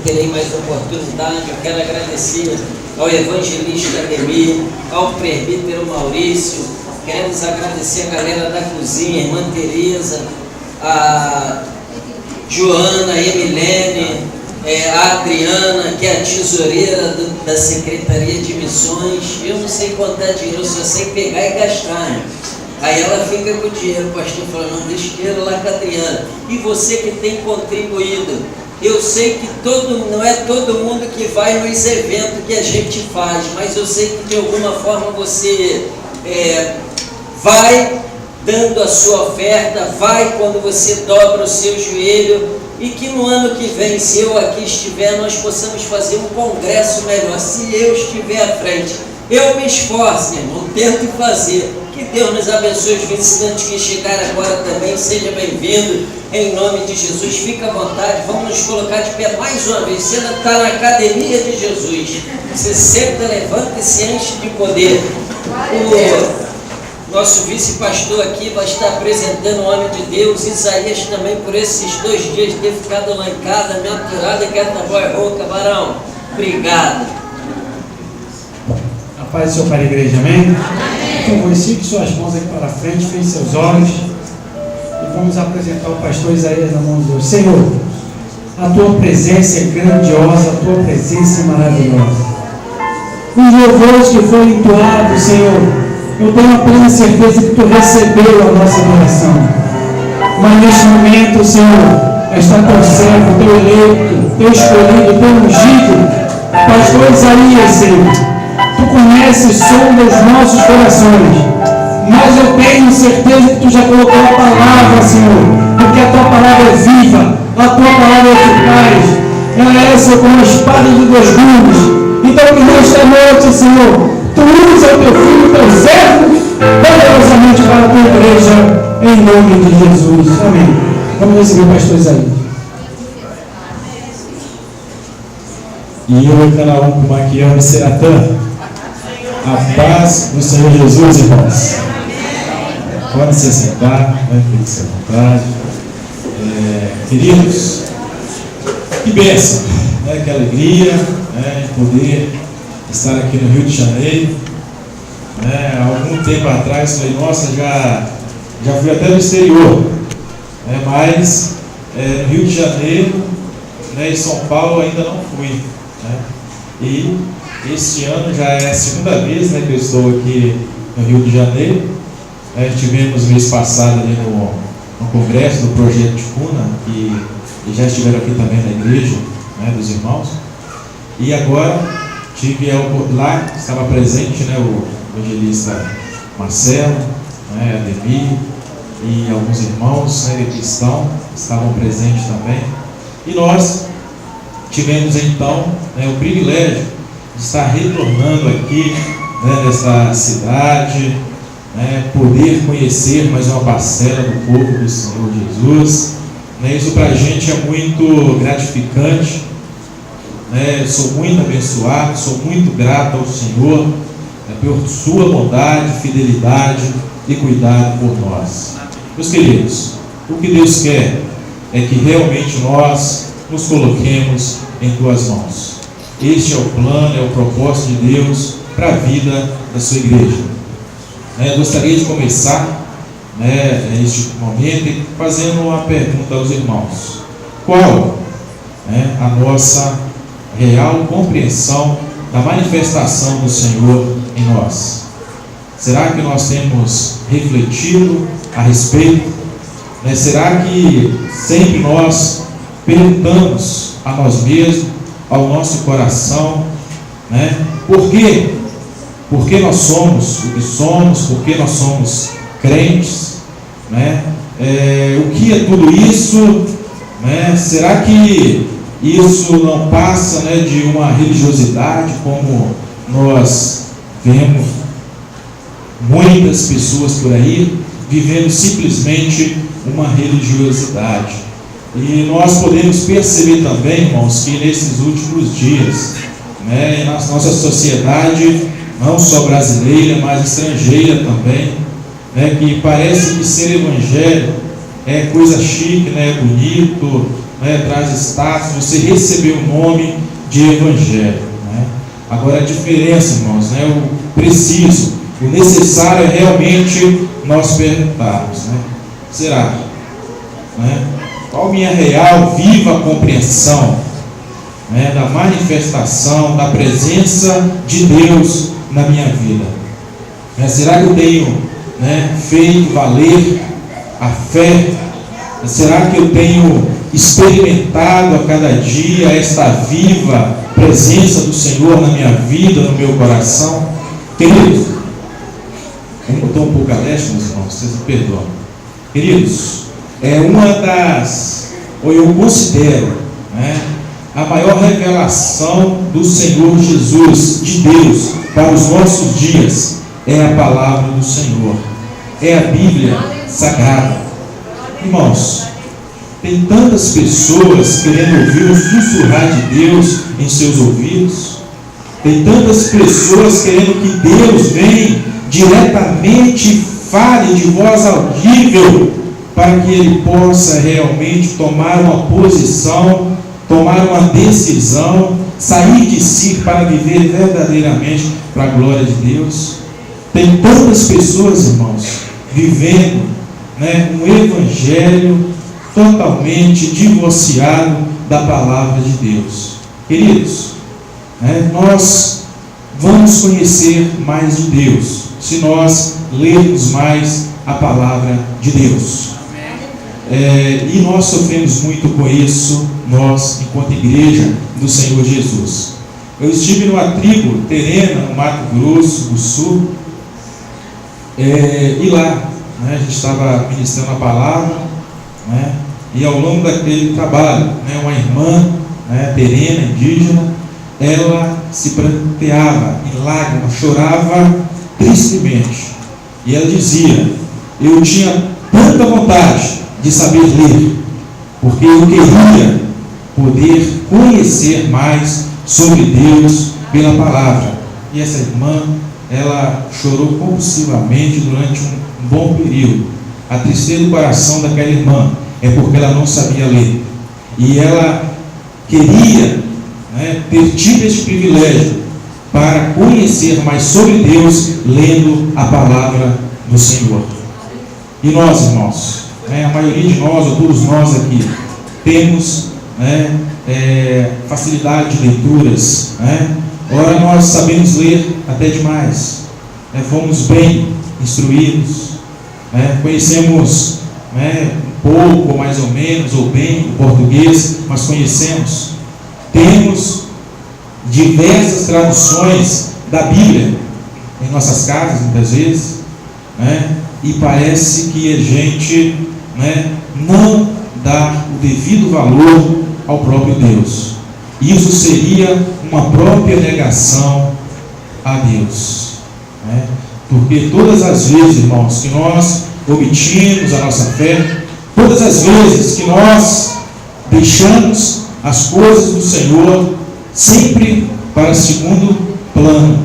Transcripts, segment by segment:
terei mais oportunidade. Eu quero agradecer ao evangelista Ademir, ao presbítero Maurício. Queremos agradecer a galera da cozinha, a irmã Tereza, a Joana, a Emilene, a Adriana, que é a tesoureira da Secretaria de Missões. Eu não sei contar dinheiro, eu só sei pegar e gastar, né? Aí ela fica com o dinheiro, o pastor fala, não, deixa o dinheiro lá com a Adriana. E você que tem contribuído, eu sei que não é todo mundo que vai nos eventos que a gente faz, mas eu sei que de alguma forma você vai dando a sua oferta, vai quando você dobra o seu joelho, e que no ano que vem, se eu aqui estiver, nós possamos fazer um congresso melhor. Se eu estiver à frente, eu me esforço, irmão, tento fazer. Que Deus nos abençoe. Os visitantes que chegaram agora também, seja bem-vindo, em nome de Jesus. Fica à vontade, vamos nos colocar de pé mais uma vez. Você está na academia de Jesus, você senta, levanta e se enche de poder. O nosso vice-pastor aqui vai estar apresentando o homem de Deus. Isaías também, por esses 2 dias de ter ficado lá em casa, me aturada, que é boa rouca, varão. Obrigado. A paz do Senhor para a igreja, amém? Por favor, estique suas mãos aqui para frente, feche seus olhos e vamos apresentar o pastor Isaías na mão de Deus. Senhor, a tua presença é grandiosa, a tua presença é maravilhosa. Os louvores que foram entoados, Senhor, eu tenho a plena certeza que tu recebeu a nossa adoração. Mas neste momento, Senhor, está teu servo, teu eleito, teu escolhido, teu ungido, pastor Isaías, Senhor. Tu conheces, sonda os nossos corações, mas eu tenho certeza que tu já colocou a palavra, Senhor, porque a tua palavra é viva, a tua palavra é eficaz, ela é essa como a espada de 2 gumes. Então que nesta noite, Senhor, tu usa o teu filho, teu servo, poderosamente para a tua igreja, em nome de Jesus. Amém. Vamos receber o pastor Isaías. E eu, Canaã, com Maquiano e Seratã, a paz do Senhor Jesus, irmãos. Pode se sentar, fique à vontade. Queridos, que bênção, que alegria poder estar aqui no Rio de Janeiro. Há algum tempo atrás, falei, nossa, já fui até no exterior, mas no Rio de Janeiro, em São Paulo ainda não fui. E este ano já é a 2ª vez que eu estou aqui no Rio de Janeiro. Tivemos mês passado ali no congresso do Projeto de Cuna, que já estiveram aqui também na igreja, dos irmãos. E agora tive lá, estava presente o evangelista Marcelo, Ademir e alguns irmãos que estavam presentes também. E nós tivemos então o privilégio de estar retornando aqui nessa cidade, poder conhecer mais uma parcela do povo do Senhor Jesus. Isso para a gente é muito gratificante. Sou muito abençoado, sou muito grato ao Senhor por sua bondade, fidelidade e cuidado por nós. Meus queridos, o que Deus quer é que realmente nós nos coloquemos em tuas mãos. Este é o plano, é o propósito de Deus para a vida da sua igreja. Gostaria de começar neste momento fazendo uma pergunta aos irmãos: qual a nossa real compreensão da manifestação do Senhor em nós? Será que nós temos refletido a respeito? Será que sempre nós perguntamos a nós mesmos, ao nosso coração, por quê? Por que nós somos o que somos? Por que nós somos crentes? O que é tudo isso? Será que isso não passa de uma religiosidade, como nós vemos muitas pessoas por aí vivendo simplesmente uma religiosidade? E nós podemos perceber também, irmãos, que nesses últimos dias, na nossa sociedade, não só brasileira, mas estrangeira também, que parece que ser evangélico é coisa chique, é bonito, né, traz status, você recebeu o nome de evangelho, né? Agora a diferença, irmãos, né, o preciso, o necessário é realmente nós perguntarmos, né? Será? Né? Qual minha real, viva compreensão, né, da manifestação, da presença de Deus na minha vida? Né? Será que eu tenho, né, feito valer a fé? Será que eu tenho experimentado a cada dia esta viva presença do Senhor na minha vida, no meu coração? Queridos, vamos botar um pouco a leste, meus irmãos, vocês me perdoam. Queridos, é uma das, ou eu considero, né, a maior revelação do Senhor Jesus, de Deus, para os nossos dias, é a palavra do Senhor, é a Bíblia Sagrada. Irmãos, tem tantas pessoas querendo ouvir o sussurrar de Deus em seus ouvidos, tem tantas pessoas querendo que Deus venha diretamente, fale de voz audível, para que ele possa realmente tomar uma posição, tomar uma decisão, sair de si para viver verdadeiramente para a glória de Deus. Tem tantas pessoas, irmãos, vivendo, né, um evangelho totalmente divorciado da palavra de Deus. Queridos, né, nós vamos conhecer mais de Deus se nós lermos mais a palavra de Deus. E nós sofremos muito com isso, nós, enquanto igreja do Senhor Jesus. Eu estive numa tribo terrena, no Mato Grosso do Sul, e lá, né, a gente estava ministrando a palavra, né, e ao longo daquele trabalho, né, uma irmã, né, terrena, indígena, ela se pranteava em lágrimas, chorava tristemente, e ela dizia: eu tinha tanta vontade de saber ler, porque eu queria poder conhecer mais sobre Deus pela palavra. E essa irmã, ela chorou compulsivamente durante um bom período. A tristeza do coração daquela irmã é porque ela não sabia ler, e ela queria, né, ter tido esse privilégio para conhecer mais sobre Deus lendo a palavra do Senhor. E nós, irmãos, né, a maioria de nós, ou todos nós aqui, temos, né, facilidade de leituras, né? Ora, nós sabemos ler até demais, né? Fomos bem instruídos, né? Conhecemos, né, um pouco, mais ou menos, ou bem o português, mas conhecemos. Temos diversas traduções da Bíblia em nossas casas, muitas vezes, né? E parece que a gente, né, não dá o devido valor ao próprio Deus. Isso seria uma própria negação a Deus, né? Porque todas as vezes, irmãos, que nós omitimos a nossa fé, todas as vezes que nós deixamos as coisas do Senhor sempre para segundo plano,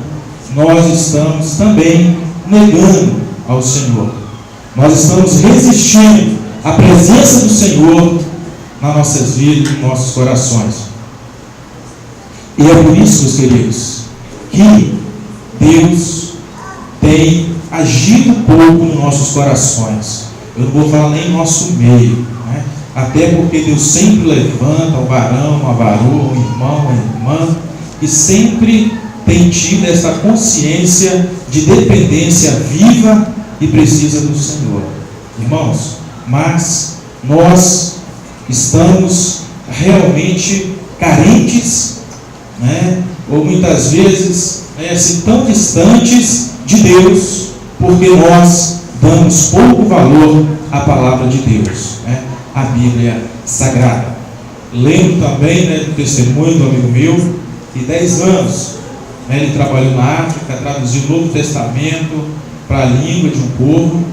nós estamos também negando ao Senhor. Nós estamos resistindo à presença do Senhor nas nossas vidas e nos nossos corações. E é por isso, meus queridos, que Deus tem agido pouco nos nossos corações. Eu não vou falar nem em nosso meio, né? Até porque Deus sempre levanta um varão, uma varoa, um irmão, uma irmã, que sempre tem tido essa consciência de dependência viva e precisa do Senhor. Irmãos, mas nós estamos realmente carentes, né? Ou muitas vezes, né, assim, tão distantes de Deus, porque nós damos pouco valor à palavra de Deus, né? A Bíblia Sagrada. Lembro também, né, do testemunho do amigo meu, que 10 anos, né, ele trabalhou na África, traduziu o Novo Testamento para a língua de um povo,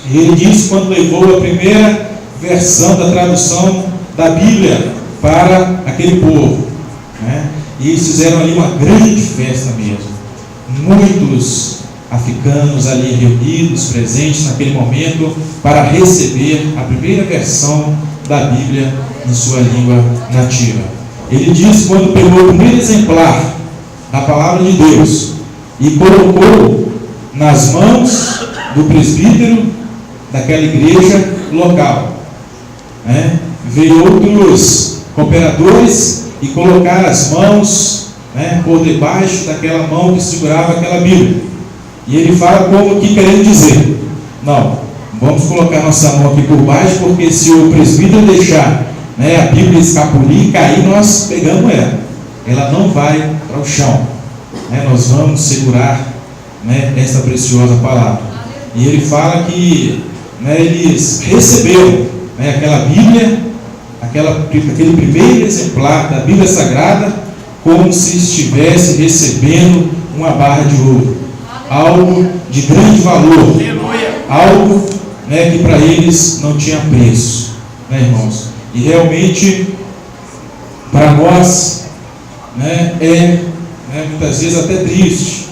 e ele disse, quando levou a primeira versão da tradução da Bíblia para aquele povo, né, e eles fizeram ali uma grande festa mesmo, muitos africanos ali reunidos, presentes naquele momento, para receber a primeira versão da Bíblia em sua língua nativa. Ele diz, quando pegou o primeiro exemplar da palavra de Deus e colocou nas mãos do presbítero daquela igreja local, veio outros cooperadores e colocaram as mãos por debaixo daquela mão que segurava aquela Bíblia. E ele fala como que querendo dizer: não, vamos colocar nossa mão aqui por baixo, porque se o presbítero deixar a Bíblia escapulir e cair, nós pegamos ela não vai para o chão, nós vamos segurar esta preciosa palavra. E ele fala que eles receberam aquela Bíblia, aquele primeiro exemplar da Bíblia Sagrada, como se estivesse recebendo uma barra de ouro, algo de grande valor, algo que para eles não tinha preço, irmãos. E realmente para nós muitas vezes até triste,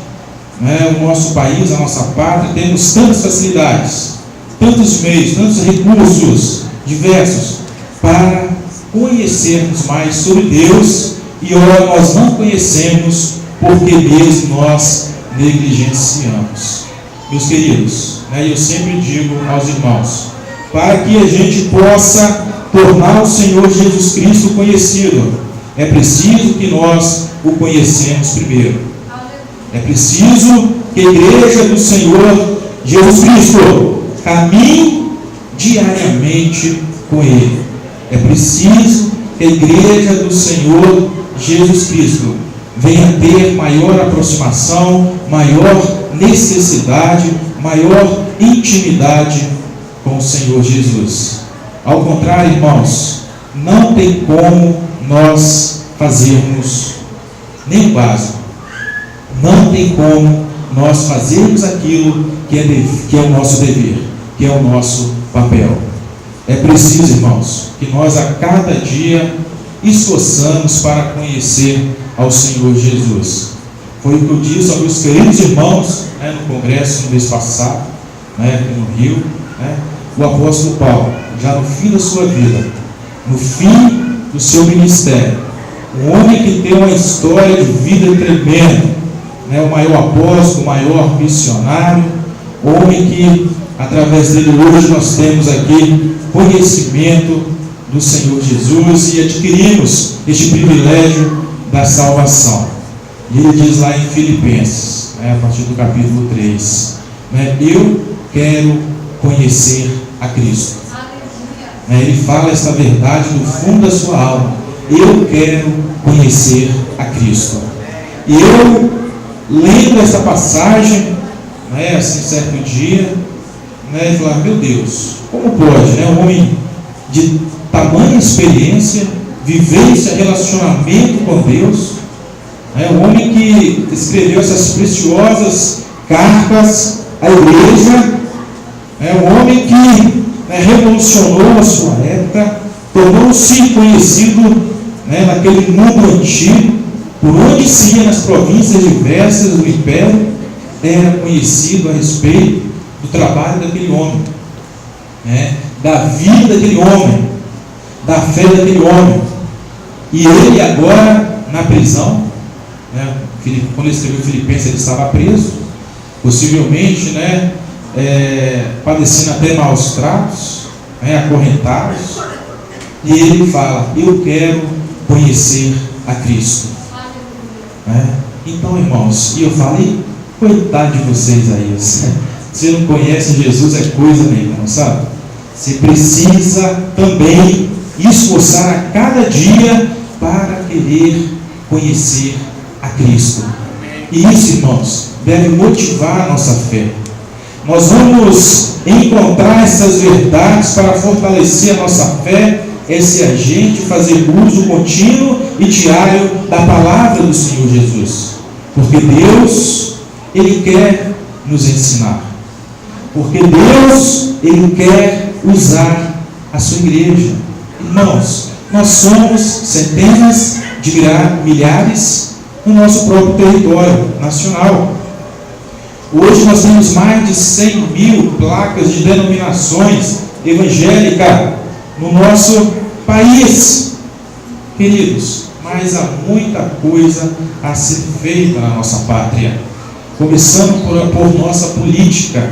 o nosso país, a nossa pátria, temos tantas facilidades, tantos meios, tantos recursos diversos para conhecermos mais sobre Deus, e ora nós não conhecemos porque mesmo nós negligenciamos. Meus queridos, eu sempre digo aos irmãos, para que a gente possa tornar o Senhor Jesus Cristo conhecido, é preciso que nós o conhecemos primeiro. É preciso que a igreja do Senhor Jesus Cristo caminhe diariamente com Ele. É preciso que a igreja do Senhor Jesus Cristo venha ter maior aproximação, maior necessidade, maior intimidade com o Senhor Jesus. Ao contrário, irmãos, não tem como nós fazermos nem o básico. Não tem como nós fazermos aquilo que é o nosso dever, que é o nosso papel. É preciso, irmãos, que nós a cada dia esforçamos para conhecer ao Senhor Jesus. Foi o que eu disse aos meus queridos irmãos no congresso no mês passado, aqui no Rio. O apóstolo Paulo, já no fim da sua vida, no fim do seu ministério, um homem que tem uma história de vida tremenda, o maior apóstolo, o maior missionário, homem que através dele hoje nós temos aqui conhecimento do Senhor Jesus e adquirimos este privilégio da salvação. E ele diz lá em Filipenses, a partir do capítulo 3, eu quero conhecer a Cristo. Ele fala essa verdade do fundo da sua alma: eu quero conhecer a Cristo. E eu, lendo essa passagem, assim, certo dia, e falar: meu Deus, como pode, um homem de tamanha experiência, vivência, relacionamento com Deus, um homem que escreveu essas preciosas cartas à igreja, um homem que revolucionou a sua época, tornou-se conhecido naquele mundo antigo, por onde se ia nas províncias diversas do império, era conhecido a respeito do trabalho daquele homem, da vida daquele homem, da fé daquele homem. E ele agora na prisão, quando ele escreveu Filipenses, ele estava preso, possivelmente padecendo até maus tratos, acorrentados, e ele fala: eu quero conhecer a Cristo. Então, irmãos, e eu falei: coitado de vocês aí, você não conhece Jesus, é coisa nenhuma, sabe? Você precisa também esforçar a cada dia para querer conhecer a Cristo. E isso, irmãos, deve motivar a nossa fé. Nós vamos encontrar essas verdades para fortalecer a nossa fé, se a gente fazer uso contínuo e diário da palavra do Senhor Jesus. Porque Deus, Ele quer nos ensinar. Porque Deus, Ele quer usar a sua igreja. Irmãos, nós somos centenas de milhares no nosso próprio território nacional. Hoje nós temos mais de 100 mil placas de denominações evangélicas, no nosso país, queridos, mas há muita coisa a ser feita na nossa pátria, começando por nossa política,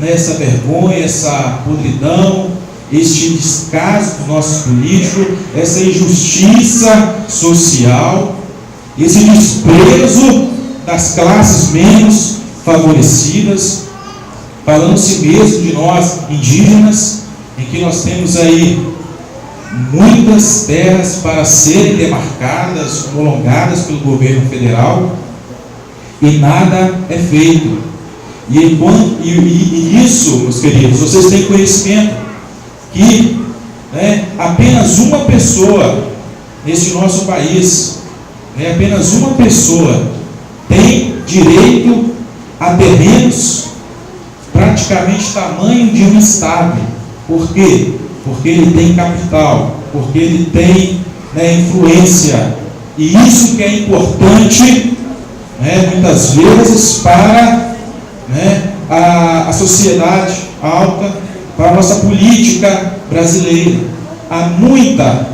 essa vergonha, essa podridão, este descaso dos nossos políticos, essa injustiça social, esse desprezo das classes menos favorecidas, falando-se mesmo de nós indígenas, em que nós temos aí muitas terras para serem demarcadas, homologadas pelo governo federal, e nada é feito. E isso, meus queridos, vocês têm conhecimento que apenas uma pessoa nesse nosso país, apenas uma pessoa tem direito a terrenos praticamente tamanho de um estado. Por quê? Porque ele tem capital, porque ele tem influência, e isso que é importante, muitas vezes para a sociedade alta, para a nossa política brasileira. Há muita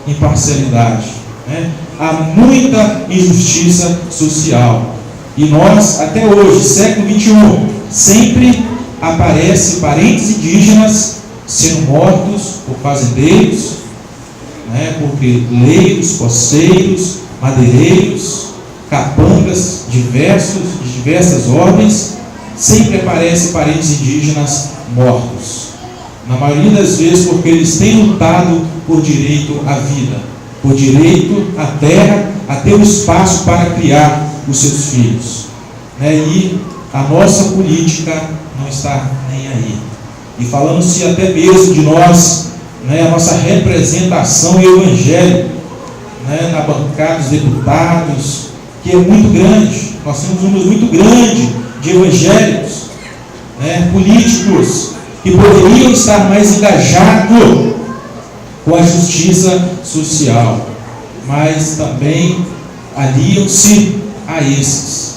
imparcialidade, há muita injustiça social, e nós, até hoje, século XXI, sempre aparece parentes indígenas sendo mortos por fazendeiros, por grileiros, coceiros, madeireiros, capangas de diversas ordens. Sempre aparecem parentes indígenas mortos, na maioria das vezes porque eles têm lutado por direito à vida, por direito à terra, a ter um espaço para criar os seus filhos, e a nossa política não está nem aí. E falando-se até mesmo de nós, a nossa representação evangélica, na bancada dos deputados, que é muito grande. Nós temos um número muito grande de evangélicos, políticos, que poderiam estar mais engajados com a justiça social, mas também aliam-se a esses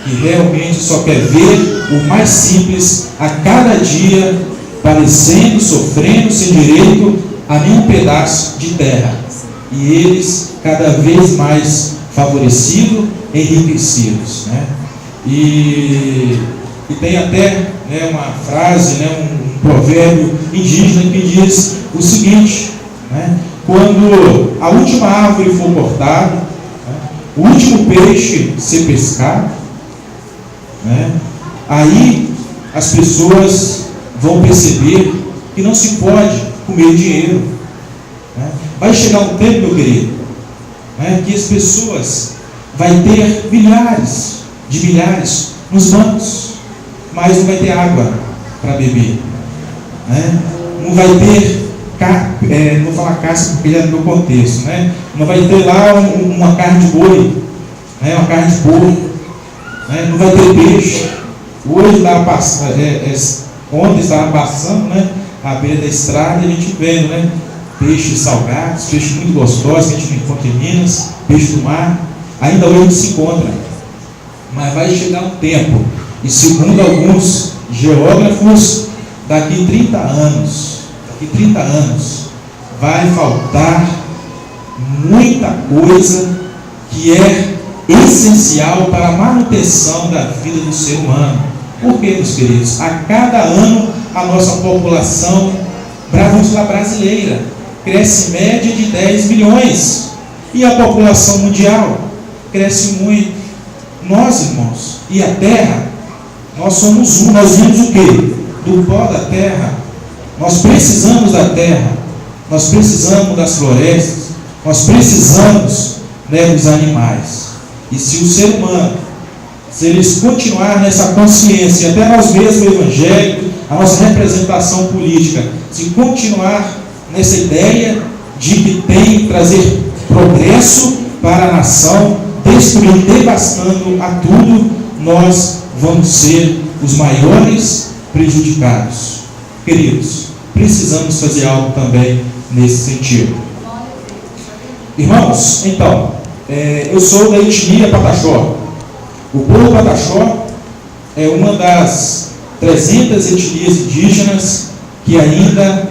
que realmente só quer ver o mais simples a cada dia, padecendo, sofrendo, sem direito a nenhum pedaço de terra, e eles cada vez mais favorecidos, enriquecidos, E tem até uma frase, um provérbio indígena que diz o seguinte, quando a última árvore for cortada, o último peixe ser pescado, aí as pessoas vão perceber que não se pode comer dinheiro. Vai chegar um tempo, meu querido, que as pessoas vai ter milhares nos bancos, mas não vai ter água para beber, não vai ter, não vou falar casca porque já é no meu contexto, não vai ter lá uma carne de boi, uma carne de porco, não vai ter peixe. Hoje ontem estava passando, à beira da estrada, e a gente vendo, peixes salgados, peixes muito gostosos que a gente não encontra em Minas, peixe do mar, ainda hoje a gente se encontra. Mas vai chegar um tempo, e segundo alguns geógrafos, daqui 30 anos, vai faltar muita coisa que é essencial para a manutenção da vida do ser humano. Por quê, meus queridos? A cada ano a nossa população, vamos lá, brasileira, cresce em média de 10 milhões, e a população mundial cresce muito. Nós, irmãos, e a terra, nós somos nós vimos o quê? Do pó da terra. Nós precisamos da terra, nós precisamos das florestas, nós precisamos dos animais. E se o ser humano, se eles continuar nessa consciência, até nós mesmos evangélicos, a nossa representação política, se continuar nessa ideia de que tem que trazer progresso para a nação, destruindo, devastando a tudo, nós vamos ser os maiores prejudicados. Queridos, precisamos fazer algo também nesse sentido. Irmãos, então, eu sou da etnia Pataxó. O povo Pataxó é uma das 300 etnias indígenas que ainda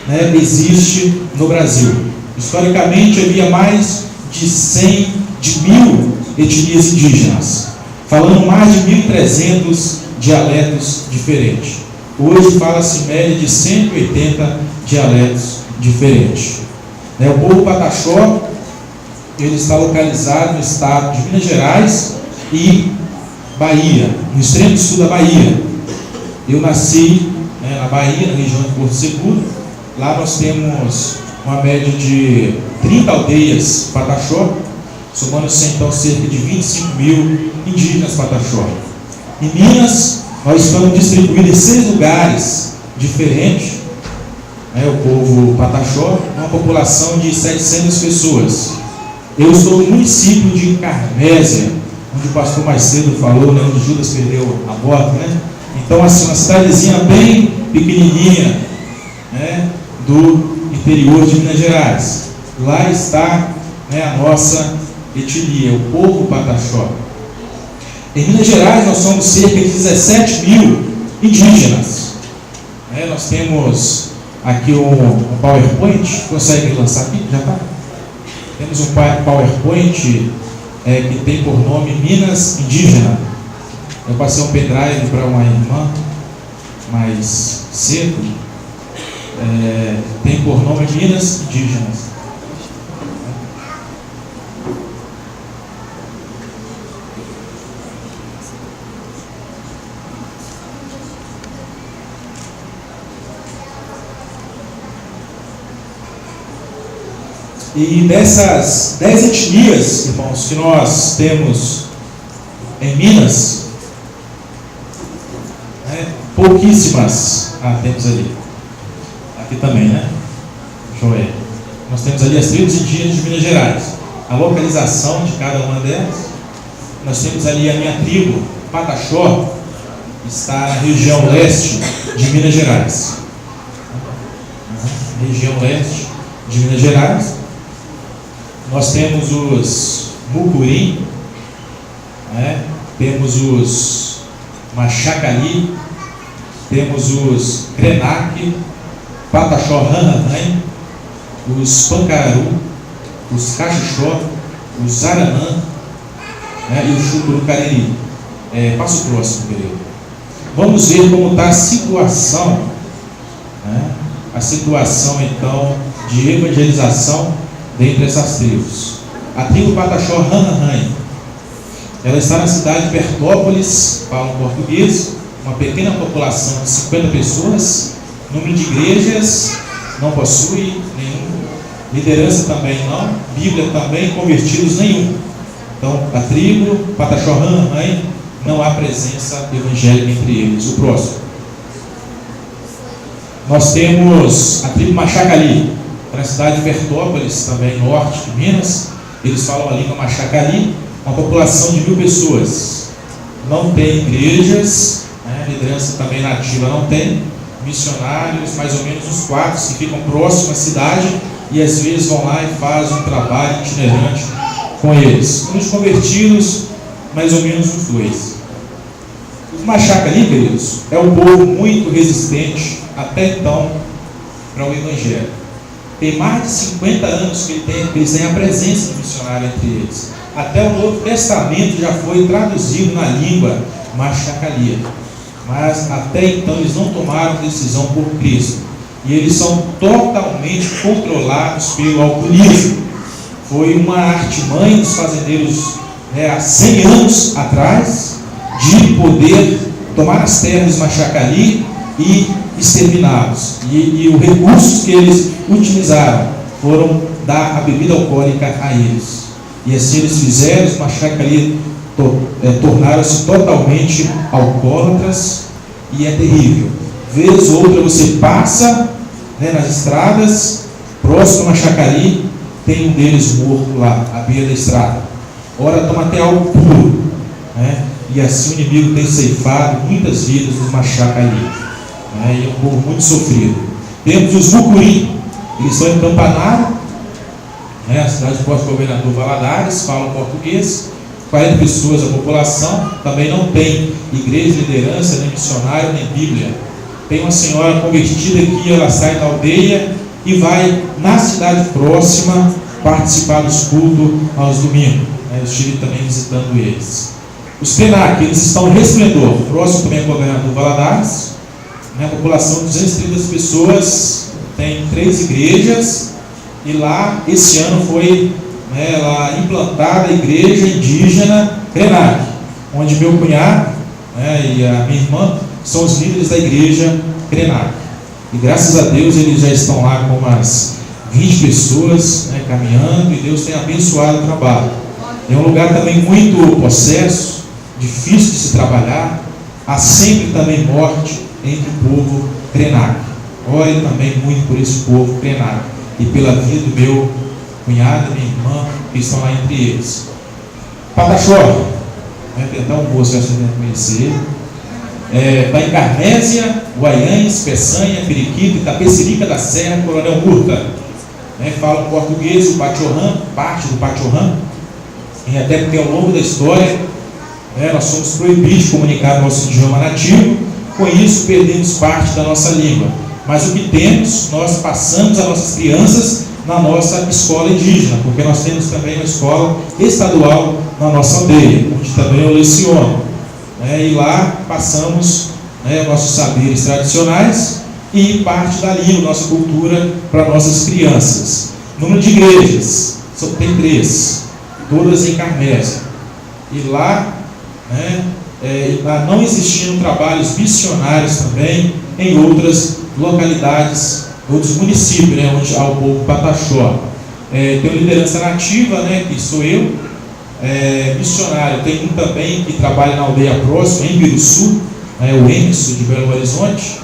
né, existe no Brasil. Historicamente havia mais de 1.000 etnias indígenas, falando mais de 1.300 dialetos diferentes. Hoje fala-se média de 180 dialetos diferentes. O povo Pataxó, ele está localizado no estado de Minas Gerais e Bahia, no extremo sul da Bahia. Eu nasci na Bahia, na região de Porto Seguro. Lá nós temos uma média de 30 aldeias Pataxó, somando-se então cerca de 25.000 indígenas Pataxó. Em Minas, nós estamos distribuídos em 6 lugares diferentes. O povo Pataxó, uma população de 700 pessoas. Eu estou no município de Carmésia, onde o pastor mais cedo falou, onde Judas perdeu a bota, Então, assim, uma cidadezinha bem pequenininha, do interior de Minas Gerais. Lá está a nossa etnia, o povo Pataxó. Em Minas Gerais, nós somos cerca de 17.000 indígenas. Nós temos aqui um PowerPoint, consegue lançar aqui? Já está? Temos um PowerPoint que tem por nome Minas Indígena. Eu passei um pendrive para uma irmã mais cedo. Tem por nome Minas Indígenas. E dessas 10 etnias, irmãos, que nós temos em Minas, pouquíssimas temos ali. Aqui também, Joé. Nós temos ali as tribos indígenas de Minas Gerais. A localização de cada uma delas. Nós temos ali a minha tribo, Pataxó, está na região leste de Minas Gerais. Região leste de Minas Gerais. Nós temos os Mucurim, temos os Machacali, temos os Krenak, Pataxó Ranhanhan, os Pancararu, os Caxixó, os Zaranã, e o Chucurucariri. Passa o próximo, querido. Vamos ver como está a situação, então de evangelização dentre essas tribos. A tribo Pataxó Ranhanhan, ela está na cidade de Bertópolis, falam português, uma pequena população de 50 pessoas, número de igrejas não possui nenhum, liderança também não, Bíblia também, convertidos nenhum. Então, a tribo Pataxó Ranhanhan, não há presença evangélica entre eles. O próximo. Nós temos a tribo Machacali, na cidade de Bertópolis, também norte de Minas. Eles falam a língua Machacali, uma população de 1.000 pessoas. Não tem igrejas, liderança também nativa não tem, missionários, mais ou menos uns 4 que ficam próximos à cidade e às vezes vão lá e fazem um trabalho itinerante com eles. Os convertidos, mais ou menos uns 2. Os Machacali, queridos, é um povo muito resistente até então para o Evangelho. Tem mais de 50 anos que eles têm a presença do missionário entre eles. Até o Novo Testamento já foi traduzido na língua Machacali. Mas até então eles não tomaram decisão por Cristo. E eles são totalmente controlados pelo alcoolismo. Foi uma artimanha dos fazendeiros há 100 anos atrás de poder tomar as terras de Machacali e exterminados. E os recursos que eles utilizaram foram dar a bebida alcoólica a eles. E assim eles fizeram, os Machacali tornaram-se totalmente alcoólatras e é terrível. Vez ou outra você passa nas estradas, próximo a Machacali, tem um deles morto lá, à beira da estrada. Ora, toma até algo puro. E assim o inimigo tem ceifado muitas vidas dos Machacali. E é um povo muito sofrido. Temos os Mucurim, eles são em Campanário, a cidade de Pós-Governador Valadares, falam português. 40 pessoas a população, também não tem igreja, liderança, nem missionário, nem Bíblia. Tem uma senhora convertida que ela sai da aldeia e vai na cidade próxima participar dos cultos aos domingos. Eu estive também visitando eles. Os PENAC, eles estão em Resplendor, próximo também ao Governador Valadares, né? População de 230 pessoas, tem 3 igrejas, e lá, esse ano foi lá implantada a igreja indígena PENAC, onde meu cunhado e a minha irmã são os líderes da igreja PENAC. E graças a Deus eles já estão lá com umas 20 pessoas caminhando, e Deus tem abençoado o trabalho. É um lugar também muito possesso, difícil de se trabalhar, há sempre também morte entre o povo PENAC. Ore também muito por esse povo PENAC e pela vida do meu cunhado e minha irmã que estão lá entre eles. Pataxó, tentar um moço que você deve conhecer, está em Carmésia, Guaiães, Peçanha, Periquito, Itapecerica da Serra, Coronel Murta. Fala português, o Pachorrã, parte do Pachorrã, e até porque ao longo da história nós somos proibidos de comunicar nosso idioma nativo, com isso perdemos parte da nossa língua. Mas o que temos, nós passamos as nossas crianças na nossa escola indígena, porque nós temos também uma escola estadual na nossa aldeia, onde também eu leciono. E lá passamos nossos saberes tradicionais e parte da língua, nossa cultura, para nossas crianças. Número de igrejas, tem 3, todas em Carmésia. E lá, não existindo trabalhos missionários também em outras localidades, outros municípios, onde há o povo Pataxó. Tem uma liderança nativa, que sou eu, missionário. Tem um também que trabalha na aldeia próxima, em Biruçu, o Emerson de Belo Horizonte.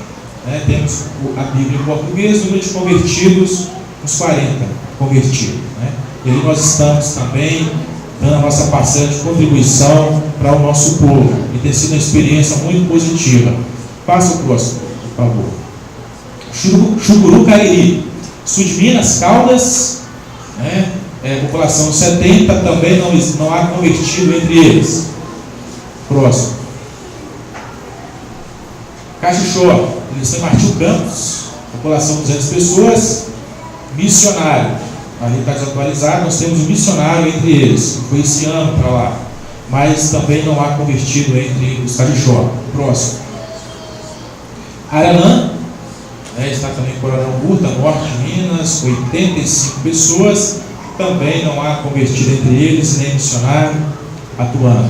Temos a Bíblia em português, número de convertidos, uns 40 convertidos. E aí nós estamos também dando a nossa parcela de contribuição para o nosso povo, e tem sido uma experiência muito positiva. Passa o próximo, por favor. Chucuru Cariri, sul de Minas, Caldas, população 70, também não há convertido entre eles. Próximo. Caxixó, eles estão em Martil Campos, população 200 pessoas, missionário. Ali está desatualizado, nós temos um missionário entre eles, que foi esse ano para lá, mas também não há convertido entre os Caxixó. Próximo. Aranã, está também em Coronel Murta, norte de Minas, 85 pessoas, também não há convertido entre eles, nem missionário atuando.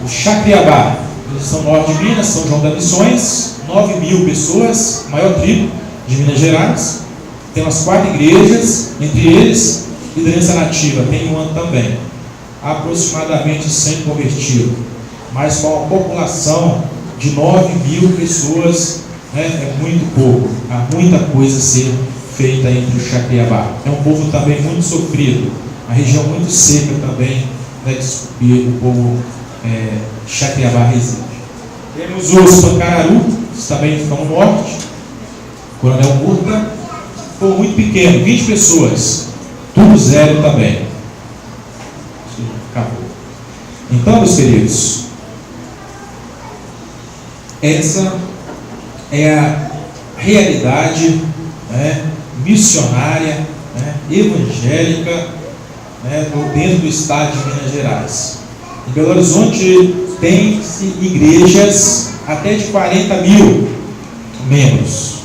O Chacriabá, eles são norte de Minas, São João das Missões, 9.000 pessoas, maior tribo de Minas Gerais. Tem umas 4 igrejas, entre eles, liderança nativa, tem um ano também. Aproximadamente 100 convertidos, mas com uma população de 9.000 pessoas, é muito pouco. Há muita coisa a ser feita entre o Chacriabá. É um povo também muito sofrido, a região muito seca também, que o povo Chacriabá reside. Temos os Pancararu, que também ficam no norte, Coronel Murta, povo muito pequeno, 20 pessoas, tudo zero também. Acabou. Então, meus queridos, essa é a realidade missionária, evangélica, dentro do estado de Minas Gerais. Em Belo Horizonte tem-se igrejas até de 40.000 membros.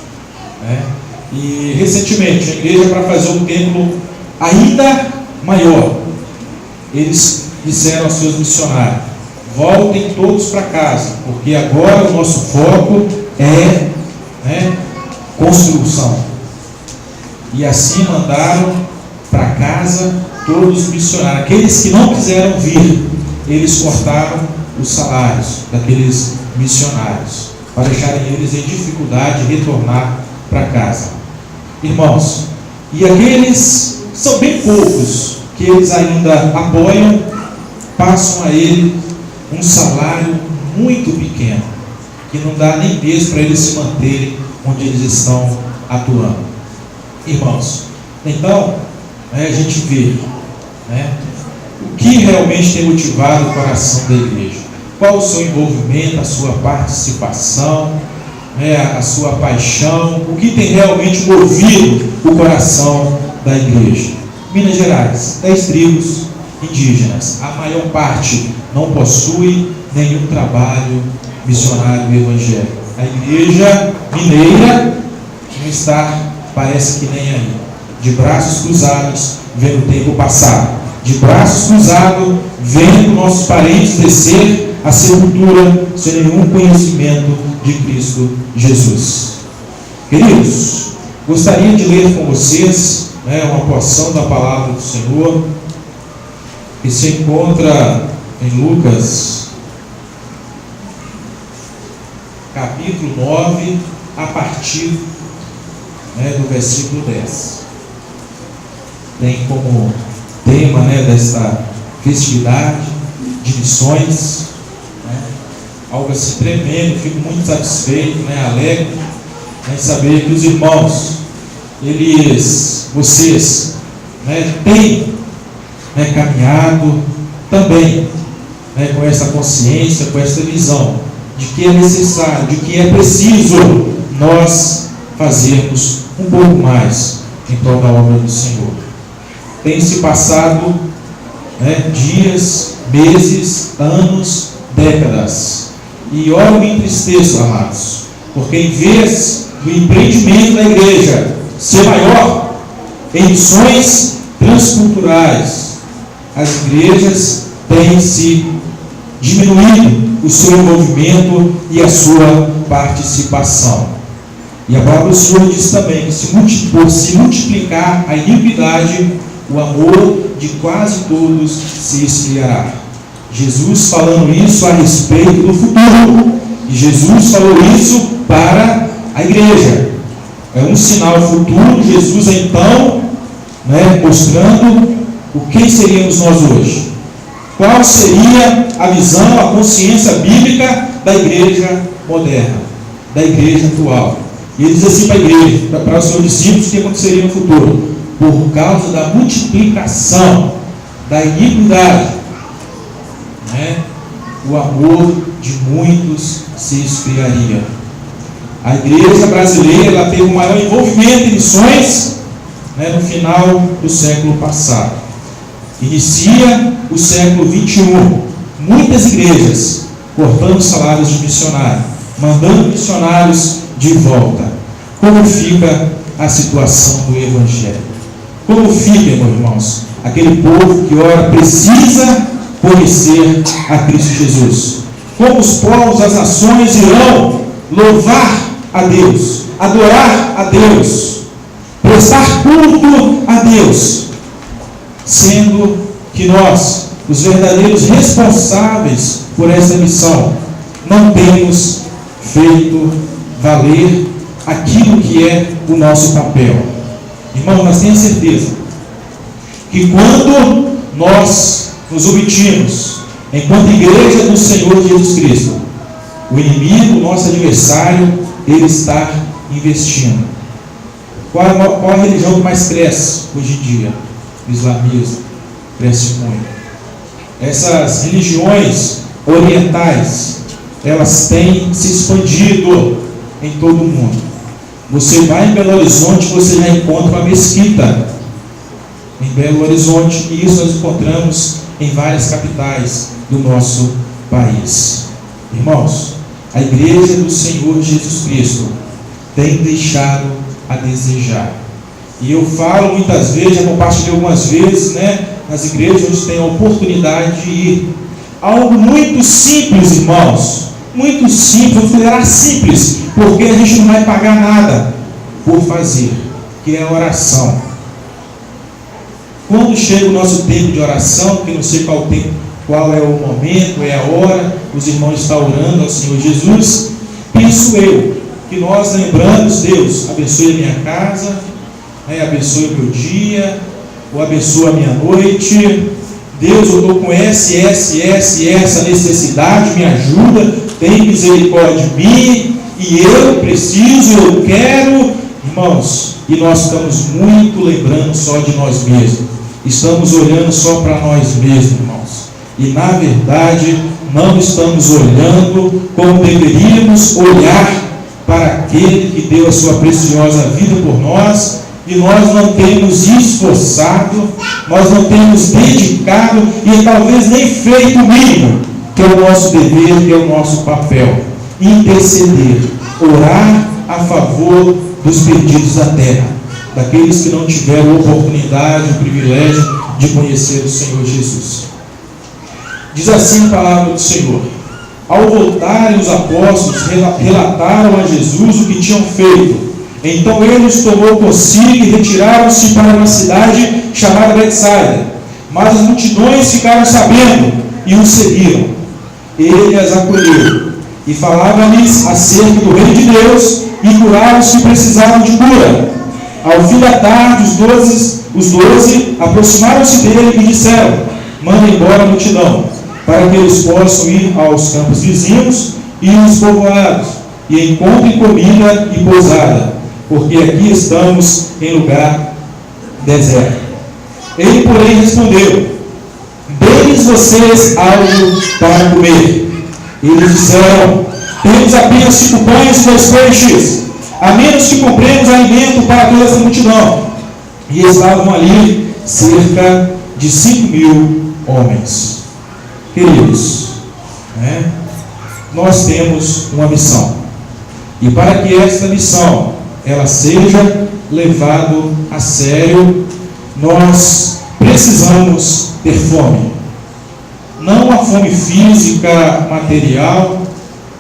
E recentemente a igreja, para fazer um templo ainda maior, eles disseram aos seus missionários: voltem todos para casa, porque agora o nosso foco é construção. E assim mandaram para casa todos os missionários. Aqueles que não quiseram vir, eles cortaram os salários daqueles missionários, para deixarem eles em dificuldade de retornar para casa. Irmãos, e aqueles são bem poucos que eles ainda apoiam, passam a ele um salário muito pequeno, que não dá nem mesmo para eles se manterem onde eles estão atuando. Irmãos, então a gente vê o que realmente tem motivado o coração da igreja, qual o seu envolvimento, a sua participação, a sua paixão, o que tem realmente movido o coração da igreja. Minas Gerais, 10 tribos indígenas, a maior parte não possui nenhum trabalho missionário evangélico. A igreja mineira não está, parece que nem aí, de braços cruzados, vendo o tempo passar, de braços cruzados, vendo nossos parentes descer a sepultura sem nenhum conhecimento de Cristo Jesus. Queridos, gostaria de ler com vocês uma porção da palavra do Senhor que se encontra em Lucas capítulo 9, a partir do versículo 10. Tem como tema desta festividade de missões algo assim tremendo. Fico muito satisfeito, alegre em saber que os irmãos, vocês têm caminhado também com essa consciência, com essa visão de que é necessário, de que é preciso nós fazermos um pouco mais em prol da obra do Senhor. Tem se passado dias, meses, anos, décadas, e ora me entristeço, amados, porque em vez do empreendimento da igreja ser maior em missões transculturais, as igrejas têm se diminuído o seu envolvimento e a sua participação. E a palavra do Senhor diz também que por se multiplicar a iniquidade, o amor de quase todos se esfriará. Jesus falando isso a respeito do futuro, e Jesus falou isso para a igreja. É um sinal futuro. Jesus então mostrando o que seríamos nós hoje. Qual seria a visão, a consciência bíblica da igreja moderna, da igreja atual. E ele diz assim para a igreja, para os seus discípulos, o que aconteceria no futuro? Por causa da multiplicação da iniquidade, o amor de muitos se esfriaria. A igreja brasileira ela teve um maior envolvimento em missões no final do século passado. Inicia o século 21, muitas igrejas cortando salários de missionário, mandando missionários de volta. Como fica a situação do Evangelho? Como fica, meus irmãos, aquele povo que ora precisa conhecer a Cristo Jesus? Como os povos, as nações irão louvar a Deus, adorar a Deus, prestar culto a Deus, sendo que nós, os verdadeiros responsáveis por essa missão, não temos feito valer aquilo que é o nosso papel. Irmão, nós temos certeza que quando nós nos omitimos, enquanto igreja do Senhor Jesus Cristo, o inimigo, o nosso adversário, ele está investindo. Qual a religião que mais cresce hoje em dia? O islamismo cresce muito. Essas religiões orientais, elas têm se expandido em todo o mundo. Você vai em Belo Horizonte, você já encontra uma mesquita em Belo Horizonte, e isso nós encontramos em várias capitais do nosso país. Irmãos, a igreja do Senhor Jesus Cristo tem deixado a desejar. E eu falo muitas vezes, já compartilhei algumas vezes, nas igrejas onde tem a oportunidade de ir. Algo muito simples, irmãos, muito simples, vou falar simples, porque a gente não vai pagar nada por fazer, que é a oração. Quando chega o nosso tempo de oração, que não sei qual é o momento, é a hora, os irmãos estão orando ao Senhor Jesus, penso eu, que nós lembramos, Deus, abençoe a minha casa, abençoe o meu dia, ou abençoe a minha noite. Deus, eu estou com essa necessidade, me ajuda, tem misericórdia de mim, e eu preciso, eu quero. Irmãos, e nós estamos muito lembrando só de nós mesmos, estamos olhando só para nós mesmos, irmãos, e na verdade não estamos olhando como deveríamos olhar para aquele que deu a sua preciosa vida por nós, e nós não temos esforçado, nós não temos dedicado e talvez nem feito o mínimo, que é o nosso dever, que é o nosso papel: interceder, orar a favor dos perdidos da terra, daqueles que não tiveram oportunidade, o privilégio de conhecer o Senhor Jesus. Diz assim a palavra do Senhor: ao voltarem os apóstolos, relataram a Jesus o que tinham feito. Então ele os tomou consigo e retiraram-se para uma cidade chamada Betsaida. Mas as multidões ficaram sabendo e o seguiram. Ele as acolheu e falava-lhes acerca do reino de Deus e curava os que precisavam de cura. Ao fim da tarde, os 12 aproximaram-se dele e disseram: manda embora a multidão, para que eles possam ir aos campos vizinhos e nos povoados, e encontrem comida e pousada, porque aqui estamos em lugar deserto. Ele, porém, respondeu: deem-lhes vocês algo para comer. Eles disseram: temos apenas 5 pães e 2 peixes, a menos que compremos alimento para toda essa multidão. E estavam ali cerca de 5.000 homens. Queridos, nós temos uma missão, e para que esta missão ela seja levada a sério, nós precisamos ter fome. Não a fome física, material,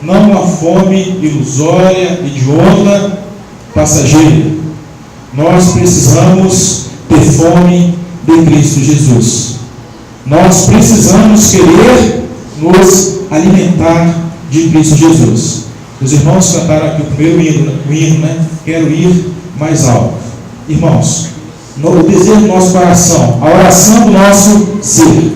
não a fome ilusória, hedionda, passageira. Nós precisamos ter fome de Cristo Jesus. Nós precisamos querer nos alimentar de Cristo Jesus. Os irmãos cantaram aqui o primeiro hino, né? Quero ir mais alto. Irmãos, o desejo do nosso coração, a oração do nosso ser,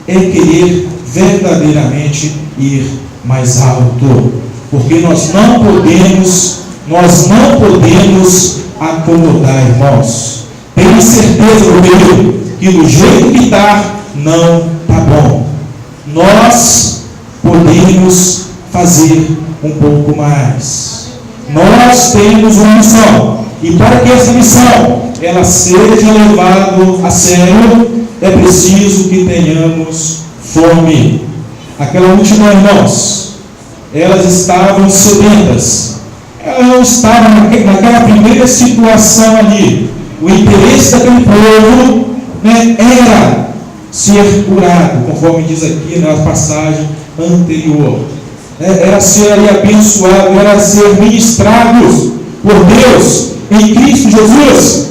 é querer verdadeiramente ir mais alto, porque nós não podemos acomodar, irmãos. Tenho certeza, meu querido, que do jeito que está, não está bom. Nós podemos fazer um pouco mais. Nós temos uma missão, e para que essa missão ela seja levada a sério, é preciso que tenhamos fome. Aquela multidão, irmãos, elas estavam sedentas. Elas não estavam naquela primeira situação ali. O interesse daquele povo, era ser curado, conforme diz aqui na passagem anterior. Era ser ali abençoado, era ser ministrados por Deus em Cristo Jesus.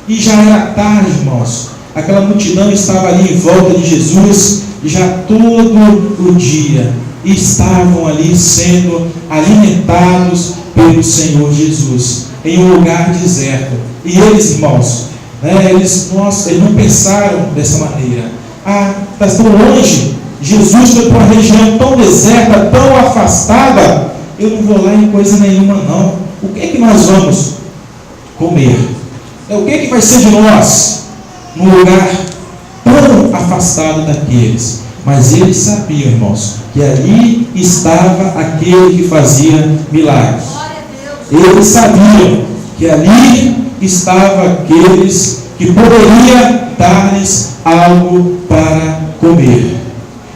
E já era tarde, irmãos. Aquela multidão estava ali em volta de Jesus já todo o dia. E estavam ali sendo alimentados pelo Senhor Jesus em um lugar deserto. E eles, irmãos, eles não pensaram dessa maneira. Está tão longe. Jesus foi para uma região tão deserta, tão afastada. Eu não vou lá em coisa nenhuma, não. O que é que nós vamos comer? O que é que vai ser de nós num lugar tão afastado daqueles? Mas eles sabiam, irmãos, que ali estava aquele que fazia milagres. Eles sabiam que ali estava aqueles que poderia dar-lhes algo para comer.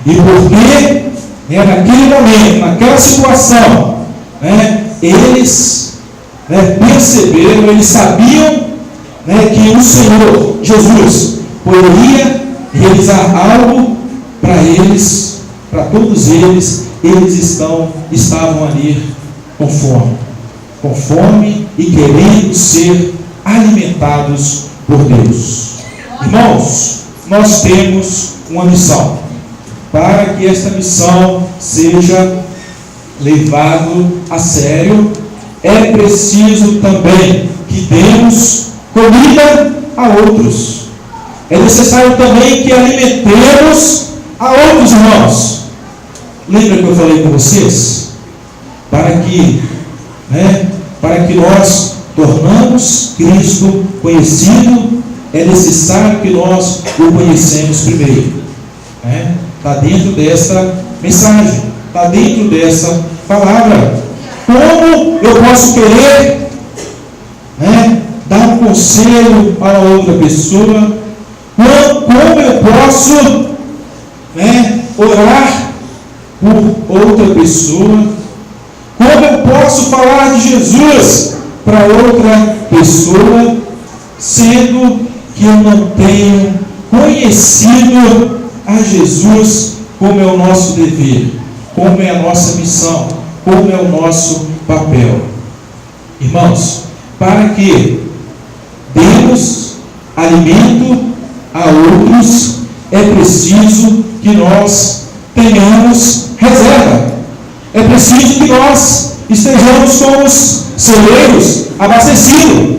E porque naquele momento, naquela situação, eles perceberam, eles sabiam que o Senhor Jesus poderia realizar algo para eles, para todos eles. Eles estavam ali com fome e querendo ser alimentados por Deus. Irmãos, nós temos uma missão. Para que esta missão seja levada a sério, é preciso também que demos comida a outros. É necessário também que alimentemos a outros irmãos. Lembra que eu falei com vocês? Para que nós tornamos Cristo conhecido, é necessário que nós o conhecemos primeiro. Está dentro dessa mensagem, está dentro dessa palavra. Como eu posso querer, né, dar um conselho para outra pessoa? Como eu posso, né, orar por outra pessoa? Como eu posso falar de Jesus para outra pessoa, sendo que eu não tenho conhecido a Jesus, como é o nosso dever, como é a nossa missão, como é o nosso papel? Irmãos, para que demos alimento a outros, é preciso que nós tenhamos reserva. É preciso que nós estejamos com os celeiros abastecidos.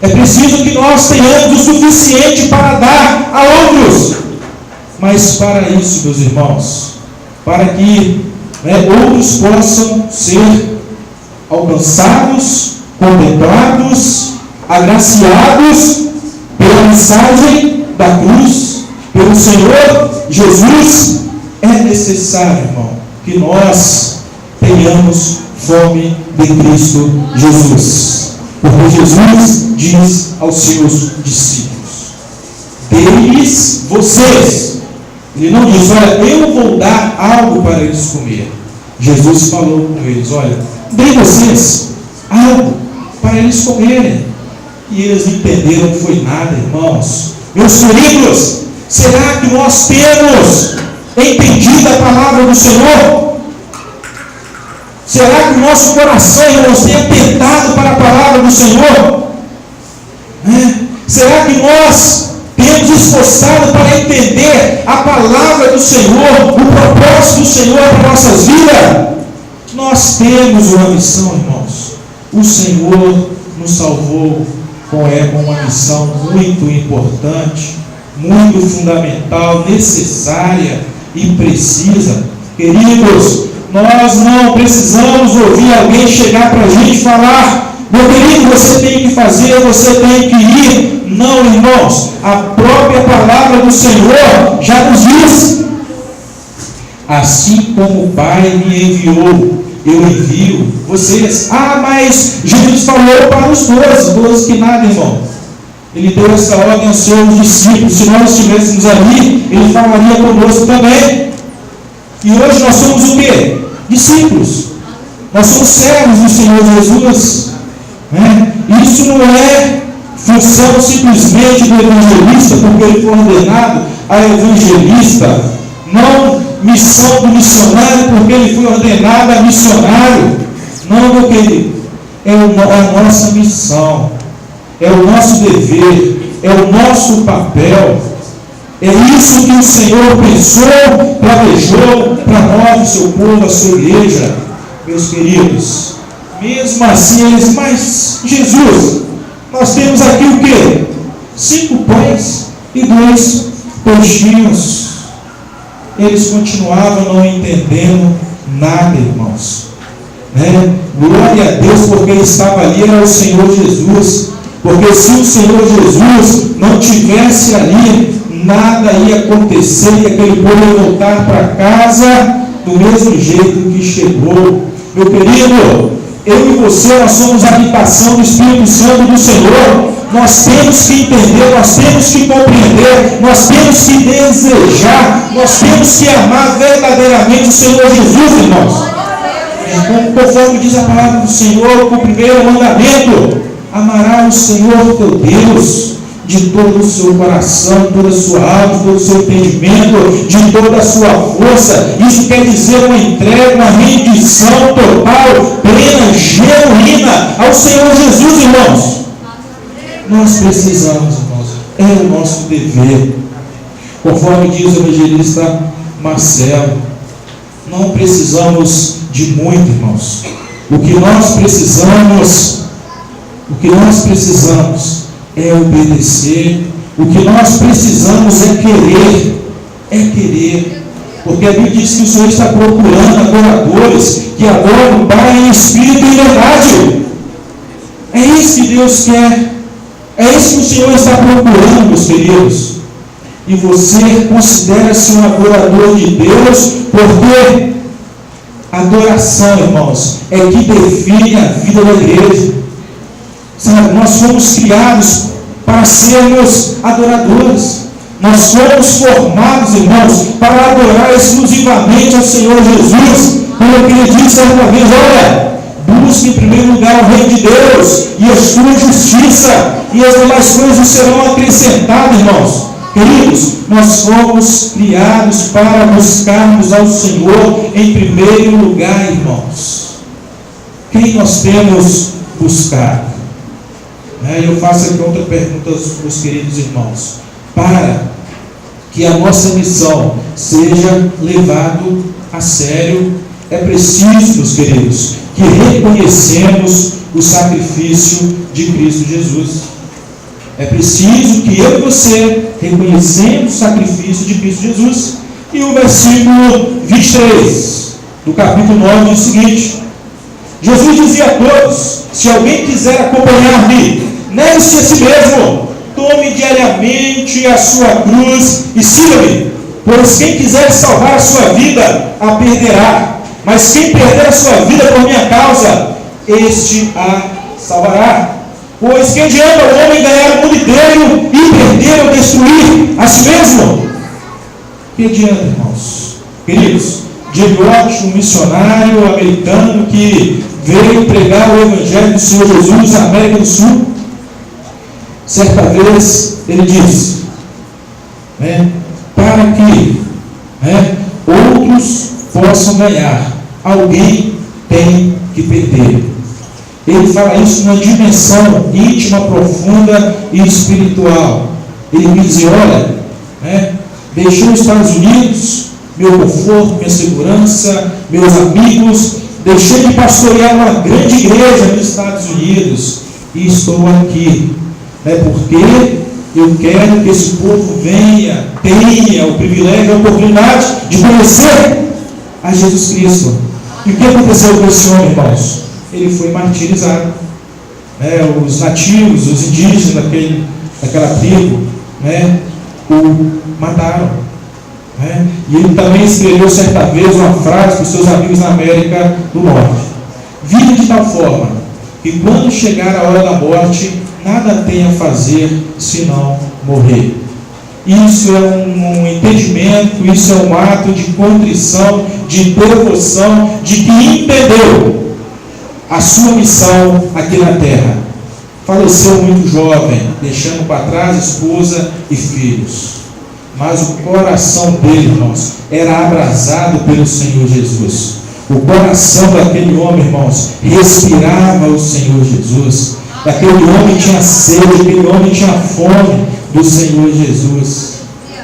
É preciso que nós tenhamos o suficiente para dar a outros. Mas para isso, meus irmãos, para que outros possam ser alcançados, contemplados, agraciados pela mensagem da cruz, pelo Senhor Jesus, é necessário, irmão, que nós tenhamos fome de Cristo Jesus. Porque Jesus diz aos seus discípulos: dê-lhes vocês. Ele não diz: olha, eu vou dar algo para eles comer. Jesus falou com eles: olha, dê vocês algo para eles comerem. E eles entenderam que foi nada, irmãos. Meus queridos, será que nós temos entendido a palavra do Senhor? Será que o nosso coração, irmãos, tem atentado para a palavra do Senhor? Será que nós temos esforçado para entender a palavra do Senhor, o propósito do Senhor para nossas vidas? Nós temos uma missão, irmãos. O Senhor nos salvou com uma missão muito importante, muito fundamental, necessária e precisa. Queridos, nós não precisamos ouvir alguém chegar para a gente e falar: meu querido, você tem que fazer, você tem que ir. Não, irmãos, a própria palavra do Senhor já nos diz: assim como o Pai me enviou, eu envio vocês. Mas Jesus falou para os 12 que nada, irmão. Ele deu essa ordem aos seus discípulos. Se nós estivéssemos ali, ele falaria conosco também. E hoje nós somos o quê? Discípulos. Nós somos servos do Senhor Jesus. Isso não é função simplesmente do evangelista, porque ele foi ordenado a evangelista. Não missão do missionário, porque ele foi ordenado a missionário. Não, meu querido. É a nossa missão. É o nosso dever. É o nosso papel. É isso que o Senhor pensou, planejou para nós, o seu povo, a sua igreja. Meus queridos, mesmo assim eles: mas Jesus, nós temos aqui o quê? 5 pães e 2 peixinhos. Eles continuavam não entendendo nada, irmãos. Glória a Deus, porque estava ali, era o Senhor Jesus. Porque se o Senhor Jesus não tivesse ali, nada ia acontecer e aquele povo ia voltar para casa do mesmo jeito que chegou. Meu querido, eu e você, nós somos a habitação do Espírito Santo do Senhor. Nós temos que entender, nós temos que compreender, nós temos que desejar, nós temos que amar verdadeiramente o Senhor Jesus, irmãos. Conforme diz a palavra do Senhor, o primeiro mandamento: amará o Senhor teu Deus de todo o seu coração, de toda a sua alma, de todo o seu entendimento, de toda a sua força. Isso quer dizer uma entrega, uma rendição total, plena, genuína ao Senhor Jesus, irmãos. Nós precisamos, irmãos, é o nosso dever. Conforme diz o evangelista Marcelo, não precisamos de muito, irmãos. O que nós precisamos é obedecer. O que nós precisamos é querer. Porque a Bíblia diz que o Senhor está procurando adoradores que adoram o Pai em espírito e em verdade. É isso que Deus quer. É isso que o Senhor está procurando, meus queridos. E você considera-se um adorador de Deus porque Adoração, irmãos, é que define a vida da igreja. Sabe, nós fomos criados para sermos adoradores. Nós fomos formados, irmãos, para adorar exclusivamente ao Senhor Jesus. Como ele disse certa vez: olha, busque em primeiro lugar o reino de Deus e a sua justiça, e as demais coisas serão acrescentadas, irmãos. Queridos, nós fomos criados para buscarmos ao Senhor em primeiro lugar, irmãos. Quem nós temos buscado? Eu faço aqui outra pergunta aos queridos irmãos. Para que a nossa missão seja levada a sério, é preciso, meus queridos, que reconhecemos o sacrifício de Cristo Jesus. É preciso que eu e você reconhecemos o sacrifício de Cristo Jesus. E o versículo 23 do capítulo 9 diz o seguinte: Jesus dizia a todos: se alguém quiser acompanhar-me, negue-se a si mesmo, tome diariamente a sua cruz e siga-me. Pois quem quiser salvar a sua vida, a perderá. Mas quem perder a sua vida por minha causa, este a salvará. Pois que adianta o homem ganhar o mundo inteiro e perder ou destruir a si mesmo? Que adianta, irmãos? Queridos, J. Watt, um missionário americano que veio pregar o Evangelho do Senhor Jesus na América do Sul, certa vez ele disse, para que outros possam ganhar, alguém tem que perder. Ele fala isso numa dimensão íntima, profunda e espiritual. Ele me diz: olha, deixei os Estados Unidos, meu conforto, minha segurança, meus amigos, deixei de pastorear uma grande igreja nos Estados Unidos e estou aqui, porque eu quero que esse povo tenha o privilégio, a oportunidade de conhecer a Jesus Cristo. E o que aconteceu com esse homem, irmãos? Ele foi martirizado. Os nativos, os indígenas daquela tribo, o mataram. E ele também escreveu certa vez uma frase para os seus amigos na América do Norte: viva de tal forma que quando chegar a hora da morte, nada tem a fazer senão morrer. Isso é um entendimento, isso é um ato de contrição, de devoção, de que entendeu a sua missão aqui na terra. Faleceu muito jovem, deixando para trás esposa e filhos. Mas o coração dele, irmãos, era abrasado pelo Senhor Jesus. O coração daquele homem, irmãos, respirava o Senhor Jesus. Aquele homem tinha sede, aquele homem tinha fome do Senhor Jesus.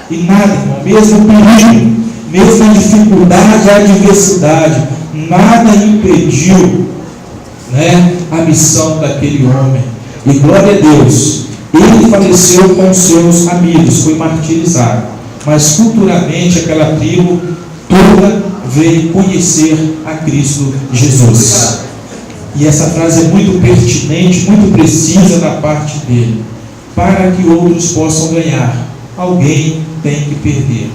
E nada, irmão, mesmo o perigo, mesmo a dificuldade, a adversidade, nada impediu a missão daquele homem. E glória a Deus, ele faleceu com seus amigos, foi martirizado, mas futuramente aquela tribo toda veio conhecer a Cristo Jesus. E essa frase é muito pertinente, muito precisa da parte dele: para que outros possam ganhar, alguém tem que perder.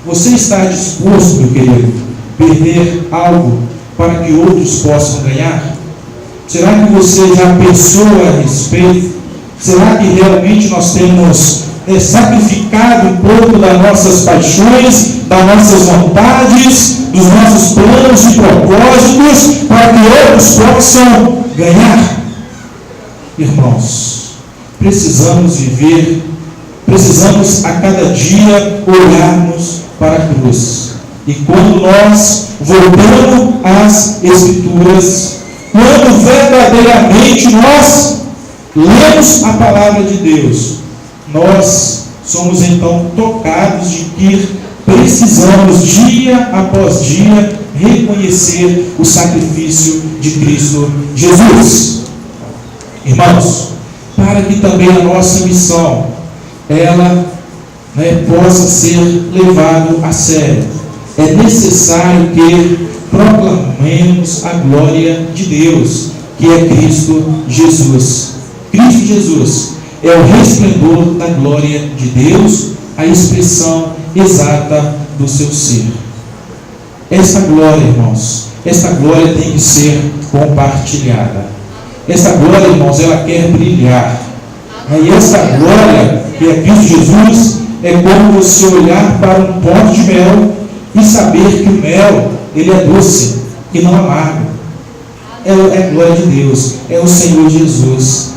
Você está disposto, meu querido, perder algo para que outros possam ganhar? Será que você já pensou a respeito? Será que realmente nós temos sacrificado um pouco das nossas paixões, das nossas vontades, dos nossos planos e propósitos, para que outros possam ganhar? Irmãos, precisamos a cada dia olharmos para a cruz. E quando nós voltamos às Escrituras, quando verdadeiramente nós lemos a palavra de Deus, nós somos então tocados de que precisamos dia após dia reconhecer o sacrifício de Cristo Jesus. Irmãos, para que também a nossa missão possa ser levada a sério, é necessário que proclamemos a glória de Deus, que é Cristo Jesus. Cristo Jesus é o resplendor da glória de Deus, a expressão exata do seu ser. Essa glória, irmãos, esta glória tem que ser compartilhada. Esta glória, irmãos, ela quer brilhar. E essa glória, que é Cristo Jesus, é como você olhar para um pote de mel e saber que o mel, ele é doce e não amargo. É a glória de Deus, é o Senhor Jesus.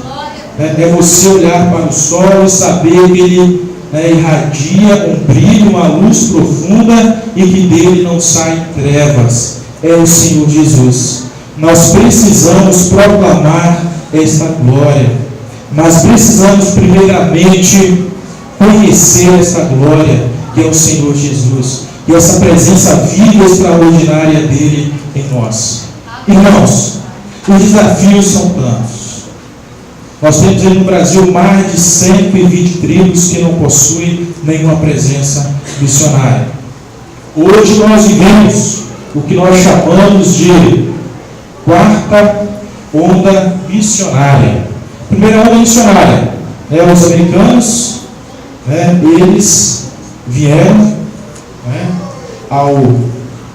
É você olhar para o sol e saber que ele irradia um brilho, uma luz profunda e que dele não saem trevas. É o Senhor Jesus. Nós precisamos proclamar esta glória, mas precisamos primeiramente conhecer esta glória que é o Senhor Jesus e essa presença viva e extraordinária dele em nós. Irmãos, os desafios são tantos. Nós temos aí no Brasil mais de 120 tribos que não possuem nenhuma presença missionária. Hoje nós vivemos o que nós chamamos de quarta onda missionária. Primeira onda missionária, os americanos, eles vieram ao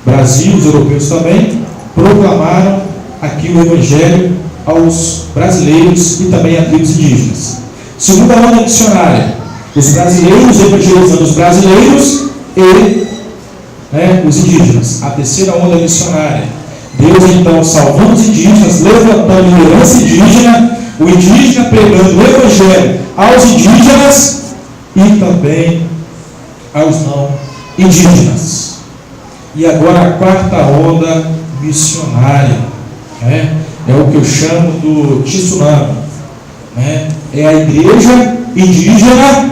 Brasil, os europeus também, proclamaram aqui o Evangelho aos brasileiros e também a tribos indígenas. Segunda onda missionária, os brasileiros evangelizando os brasileiros e os indígenas. A terceira onda missionária, Deus então salvando os indígenas, levantando liderança indígena, o indígena pregando o Evangelho aos indígenas e também aos não indígenas. E agora a quarta onda missionária, é o que eu chamo do tsunami, é a igreja indígena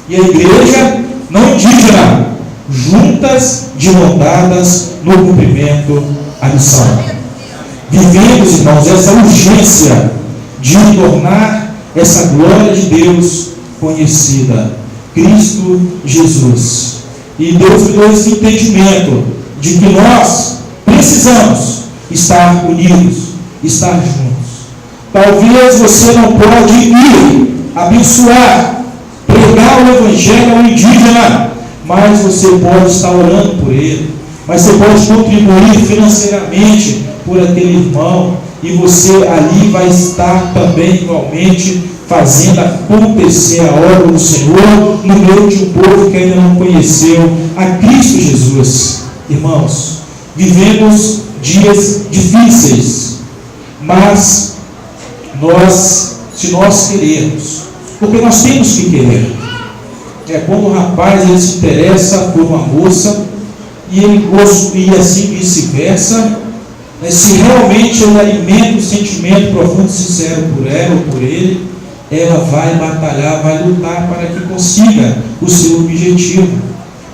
e a igreja não indígena, juntas de mão dadas no cumprimento da missão. Vivemos, irmãos, essa urgência de tornar essa glória de Deus conhecida, Cristo Jesus. E Deus me deu esse entendimento de que nós precisamos estar unidos, estar juntos. Talvez você não pode ir abençoar, pregar o Evangelho ao indígena, mas você pode estar orando por ele, mas você pode contribuir financeiramente por aquele irmão, e você ali vai estar também igualmente fazendo acontecer a obra do Senhor no meio de um povo que ainda não conheceu a Cristo Jesus. Irmãos, vivemos dias difíceis, mas se nós queremos, porque nós temos que querer. Quando o rapaz ele se interessa por uma moça e assim vice-versa, se realmente ele alimenta um sentimento profundo e sincero por ela ou por ele, ela vai batalhar, vai lutar para que consiga o seu objetivo.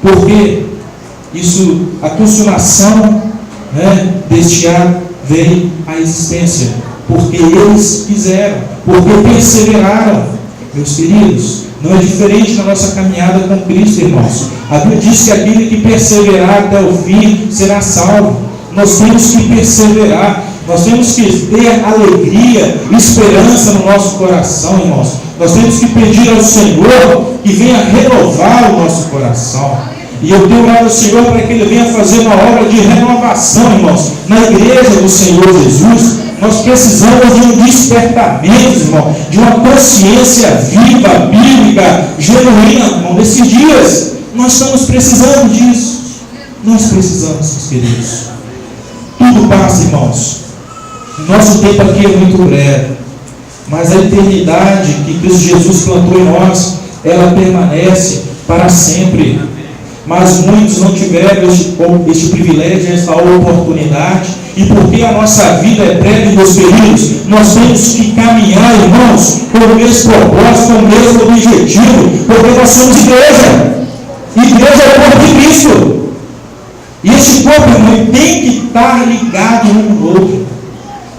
Porque a consumação deste ato veio à existência, porque eles quiseram, porque perseveraram. Meus queridos, não é diferente na nossa caminhada com Cristo, irmãos. A Bíblia diz que aquele que perseverar até o fim será salvo. Nós temos que perseverar, nós temos que ter alegria, esperança no nosso coração, irmãos. Nós temos que pedir ao Senhor que venha renovar o nosso coração. E eu tenho orado ao Senhor para que Ele venha fazer uma obra de renovação, irmãos, na igreja do Senhor Jesus. Nós precisamos de um despertamento, irmão, de uma consciência viva, bíblica, genuína, irmão. Nesses dias, nós estamos precisando disso. Nós precisamos, meus queridos. Tudo passa, irmãos. Nosso tempo aqui é muito breve, mas a eternidade que Cristo Jesus plantou em nós, ela permanece para sempre. Mas muitos não tiveram este privilégio, esta oportunidade, e porque a nossa vida é breve, meus queridos, nós temos que caminhar, irmãos, com o mesmo propósito, com o mesmo objetivo, porque nós somos igreja. Igreja é o corpo de Cristo. E esse corpo, irmão, tem que estar ligado um no outro.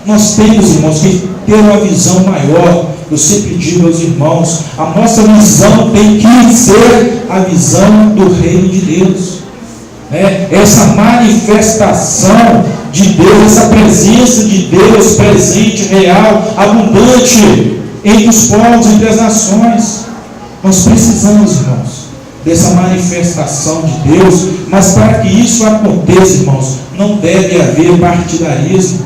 Nós temos, irmãos, que ter uma visão maior. Eu sempre digo aos irmãos, a nossa visão tem que ser a visão do reino de Deus. Essa manifestação de Deus, essa presença de Deus presente, real, abundante entre os povos, entre as nações. Nós precisamos, irmãos, dessa manifestação de Deus, mas para que isso aconteça, irmãos, não deve haver partidarismo,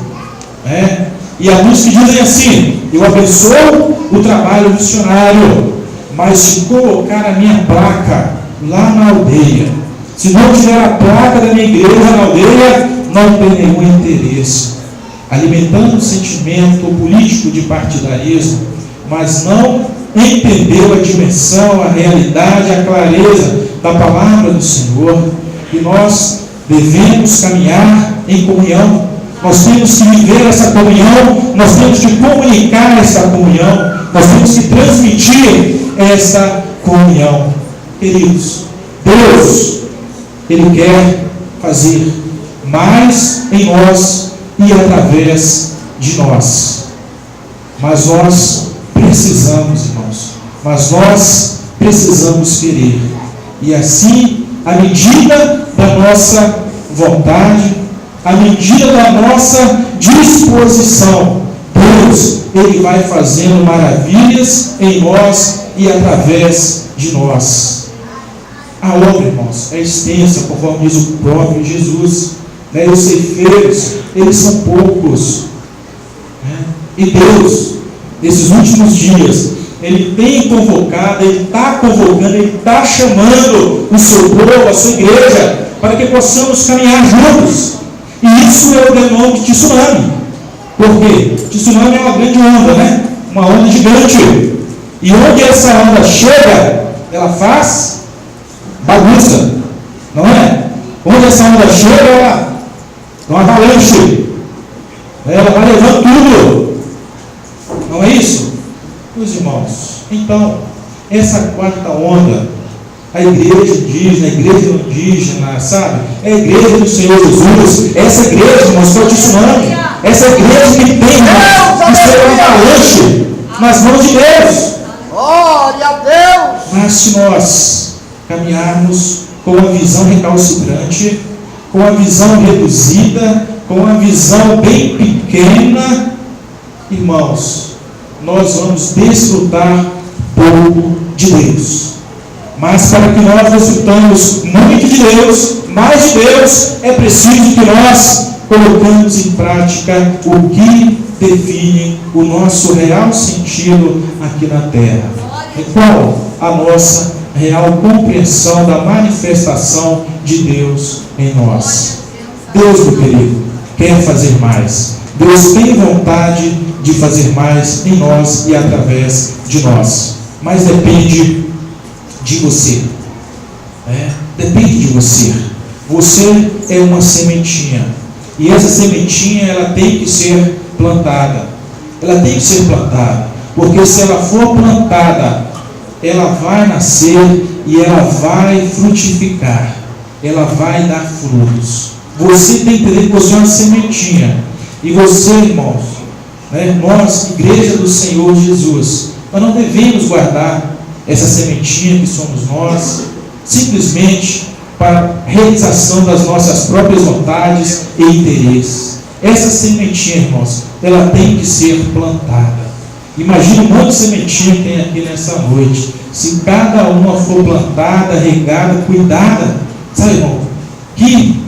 né? E há muitos que dizem assim: eu abençoo o trabalho missionário, mas se colocar a minha placa lá na aldeia, se não tiver a placa da minha igreja na aldeia, não tem nenhum interesse, alimentando o sentimento político de partidarismo, mas não entendeu a dimensão, a realidade, a clareza da palavra do Senhor. E nós devemos caminhar em comunhão, nós temos que viver essa comunhão, nós temos que comunicar essa comunhão, nós temos que transmitir essa comunhão. Queridos, Deus, Ele quer fazer mais em nós e através de nós, mas nós precisamos, irmãos, mas nós precisamos querer, e assim, à medida da nossa vontade, à medida da nossa disposição, Deus, Ele vai fazendo maravilhas em nós e através de nós. A obra, irmãos, é extensa, conforme diz o próprio Jesus, né? Os ceifeiros, eles são poucos, né? E Deus, nesses últimos dias, Ele tem convocado, Ele está convocando, Ele está chamando o seu povo, a sua igreja, para que possamos caminhar juntos. E isso é o nome de tsunami. Por quê? Tsunami é uma grande onda, né? Uma onda gigante. E onde essa onda chega, ela faz bagunça, não é? Onde essa onda chega, ela é uma avalanche, ela vai levando tudo, não é isso? Meus irmãos, então, essa quarta onda, a igreja indígena, a igreja indígena, sabe? É a igreja do Senhor Jesus. Essa igreja, irmãos, foi o tsunami. Essa igreja que tem que ser uma avalanche nas mãos de Deus. Glória a Deus! Mas se nós caminharmos com uma visão recalcitrante, com uma visão reduzida, com uma visão bem pequena, irmãos, nós vamos desfrutar pouco de Deus. Mas para que nós desfrutamos muito de Deus, mais de Deus, é preciso que nós colocamos em prática o que define o nosso real sentido aqui na terra. E qual a nossa real compreensão da manifestação de Deus em nós? Deus, meu querido, quer fazer mais. Deus tem vontade de fazer mais em nós e através de nós. Mas depende de você. Depende de você. Você é uma sementinha. E essa sementinha, ela tem que ser plantada. Ela tem que ser plantada. Porque se ela for plantada, ela vai nascer e ela vai frutificar. Ela vai dar frutos. Você tem que entender que você é uma sementinha. E você, irmãos, nós, igreja do Senhor Jesus, nós não devemos guardar essa sementinha que somos nós, simplesmente para realização das nossas próprias vontades e interesses. Essa sementinha, irmãos, ela tem que ser plantada. Imagina um monte de sementinha que tem aqui nessa noite. Se cada uma for plantada, regada, cuidada, sabe, irmão, que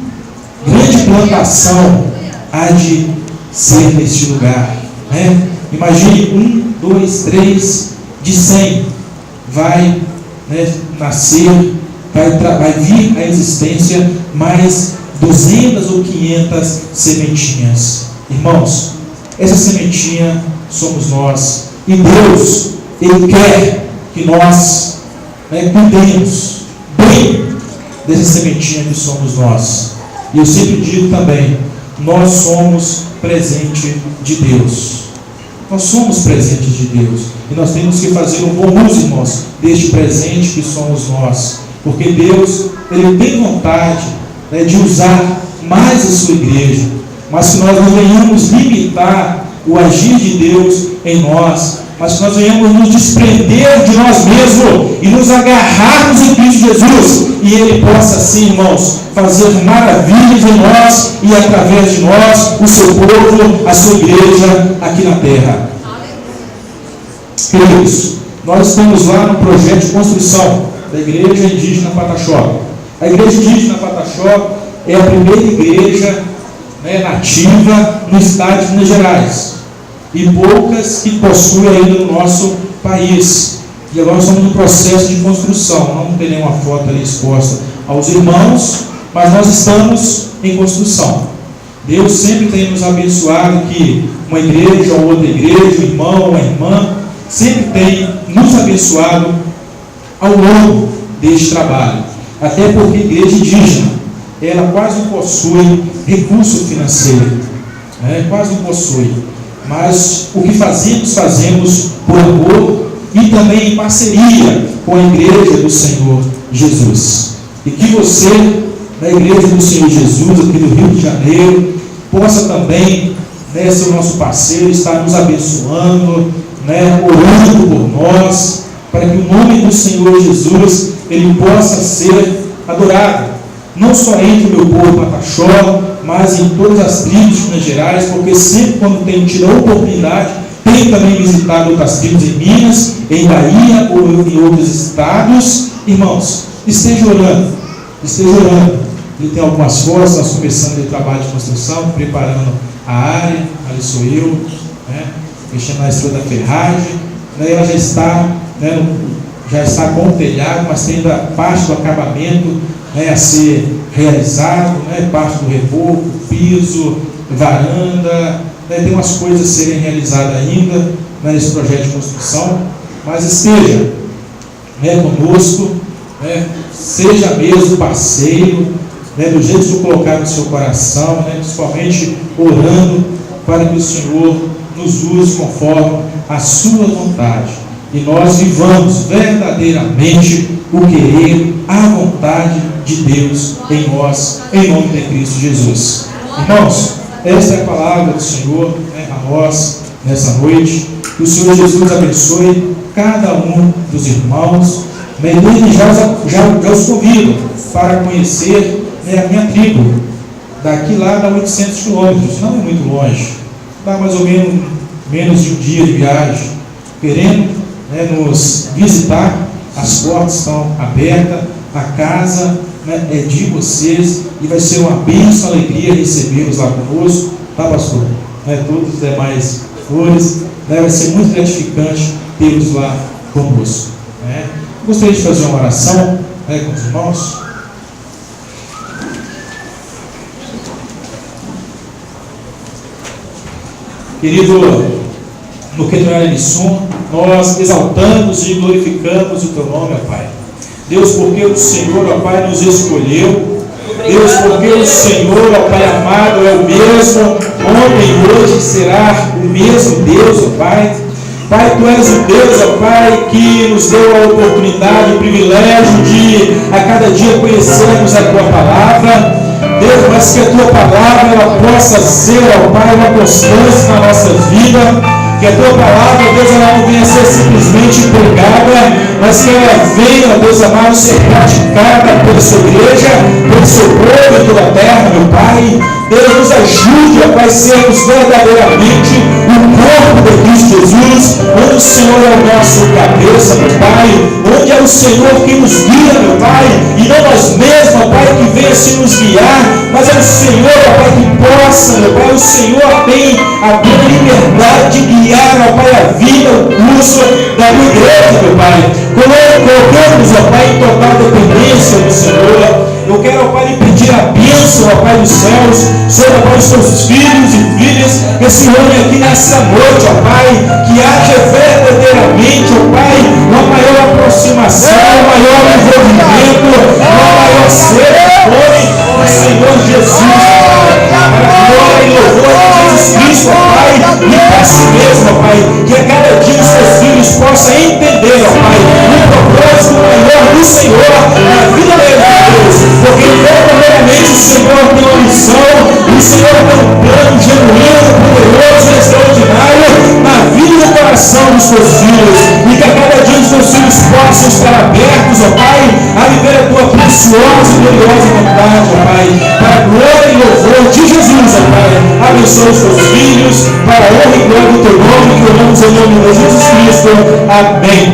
grande plantação há de ser neste lugar, né? Imagine 1, 2, 3, de 100 vai nascer, vai vir à existência mais 200 ou 500 sementinhas. Irmãos, essa sementinha somos nós. E Deus, Ele quer que nós cuidemos bem dessa sementinha que somos nós. E eu sempre digo também, nós somos presente de Deus. Nós somos presentes de Deus. E nós temos que fazer um bom uso, irmãos, deste presente que somos nós. Porque Deus, Ele tem vontade de usar mais a sua igreja. Mas que nós não venhamos limitar o agir de Deus em nós. Mas que nós venhamos nos desprender de nós mesmos e nos agarrarmos em Cristo Jesus. E Ele possa, assim, irmãos, fazer maravilhas em nós e através de nós, o seu povo, a sua igreja aqui na terra. Queridos, nós estamos lá no projeto de construção. da igreja indígena Pataxó. A igreja indígena Pataxó é a primeira igreja, né, nativa no estado de Minas Gerais, e poucas que possuem ainda no nosso país. E agora estamos no processo de construção. Não tem nenhuma foto ali exposta aos irmãos, mas nós estamos em construção. Deus sempre tem nos abençoado que uma igreja ou outra igreja, um irmão ou uma irmã, sempre tem nos abençoado ao longo deste trabalho. Até porque a igreja indígena, ela quase não possui recurso financeiro, né? Quase não possui. Mas o que fazemos por amor e também em parceria com a igreja do Senhor Jesus. E que você, na igreja do Senhor Jesus, aqui do Rio de Janeiro, possa também, né, ser o nosso parceiro, estar nos abençoando, né, orando por nós, para que o nome do Senhor Jesus ele possa ser adorado, não só entre o meu povo Pataxó, mas em todas as tribos de Minas Gerais, porque sempre quando tenho tido a oportunidade, tenho também visitado outras tribos em Minas, em Bahia ou em outros estados. Irmãos, esteja orando. Ele tem algumas fotos, nós começando o trabalho de construção, preparando a área, ali sou eu, né, mexendo na estrutura da ferragem, né, ela já está com o telhado, mas tem ainda parte do acabamento, né, a ser realizado, né, parte do reboco, piso, varanda, né, tem umas coisas a serem realizadas ainda, né, nesse projeto de construção, mas esteja, né, conosco, né, seja mesmo parceiro, né, do jeito que eu colocar no seu coração, né, principalmente orando para que o Senhor nos use conforme a sua vontade e nós vivamos verdadeiramente o querer, a vontade de Deus em nós, em nome de Cristo Jesus. Irmãos, esta é a palavra do Senhor, né, a nós nessa noite. Que o Senhor Jesus abençoe cada um dos irmãos, né, e já os convido para conhecer, né, a minha tribo. Daqui lá dá 800 quilômetros, não é muito longe, dá mais ou menos de um dia de viagem. Querendo, né, nos visitar, as portas estão abertas, a casa, né, é de vocês e vai ser uma bênção, alegria recebê-los lá conosco, tá, pastor? Né, todos os demais flores, né, vai ser muito gratificante tê-los lá conosco. Né. Gostaria de fazer uma oração, né, com os irmãos. Querido, no que tu és nós exaltamos e glorificamos o teu nome, ó Pai. Deus, porque o Senhor, ó Pai, nos escolheu. Deus, porque o Senhor, ó Pai amado, é o mesmo, ontem e hoje será o mesmo Deus, ó Pai. Pai, tu és o Deus, ó Pai, que nos deu a oportunidade, o privilégio de a cada dia conhecermos a tua palavra. Deus, mas que a tua palavra ela possa ser, ó Pai, uma constância na nossa vida. Que a tua palavra, Deus, ela não venha ser simplesmente pregada, mas que ela venha, Deus amado, ser praticada pela sua igreja, pelo seu povo em toda a terra, meu Pai. Deus, nos ajude, ó Pai, sermos verdadeiramente o corpo de Cristo Jesus, onde o Senhor é o nosso cabeça, meu Pai, onde é o Senhor que nos guia, meu Pai, e não nós mesmos, ó Pai, que venha se nos guiar, mas é o Senhor, ó Pai, que possa, meu Pai, o Senhor tem a plena liberdade de guiar, ó Pai, a vida, o curso da tua igreja, meu Pai. Colocamos, ó Pai, em total dependência do Senhor. Eu quero, ó Pai, lhe pedir a bênção, ó Pai dos céus, sobre, ó Pai, os seus filhos e filhas, esse homem aqui nessa noite, ó Pai, que haja verdadeiramente, ó Pai, uma maior aproximação, um maior envolvimento, uma maior sede do Senhor Jesus, ó Pai, para a glória e louvor de Jesus Cristo, ó Pai, e para si mesmo, ó Pai, que a cada dia os seus filhos possam entender, ó Pai, o propósito maior do Senhor na vida deles, Deus, porque verdadeiramente o Senhor tem uma missão, o Senhor tem um plano genuíno, poderoso e extraordinário na vida e no coração dos seus filhos, e que a cada dia os seus filhos possam estar abertos, ó Pai, a viver a tua preciosa e gloriosa vontade, ó Pai, para a glória e louvor de Jesus, ó Pai. Abençoa os teus filhos, para a honra e glória do teu nome, que oramos em nome de Jesus Cristo. Amém.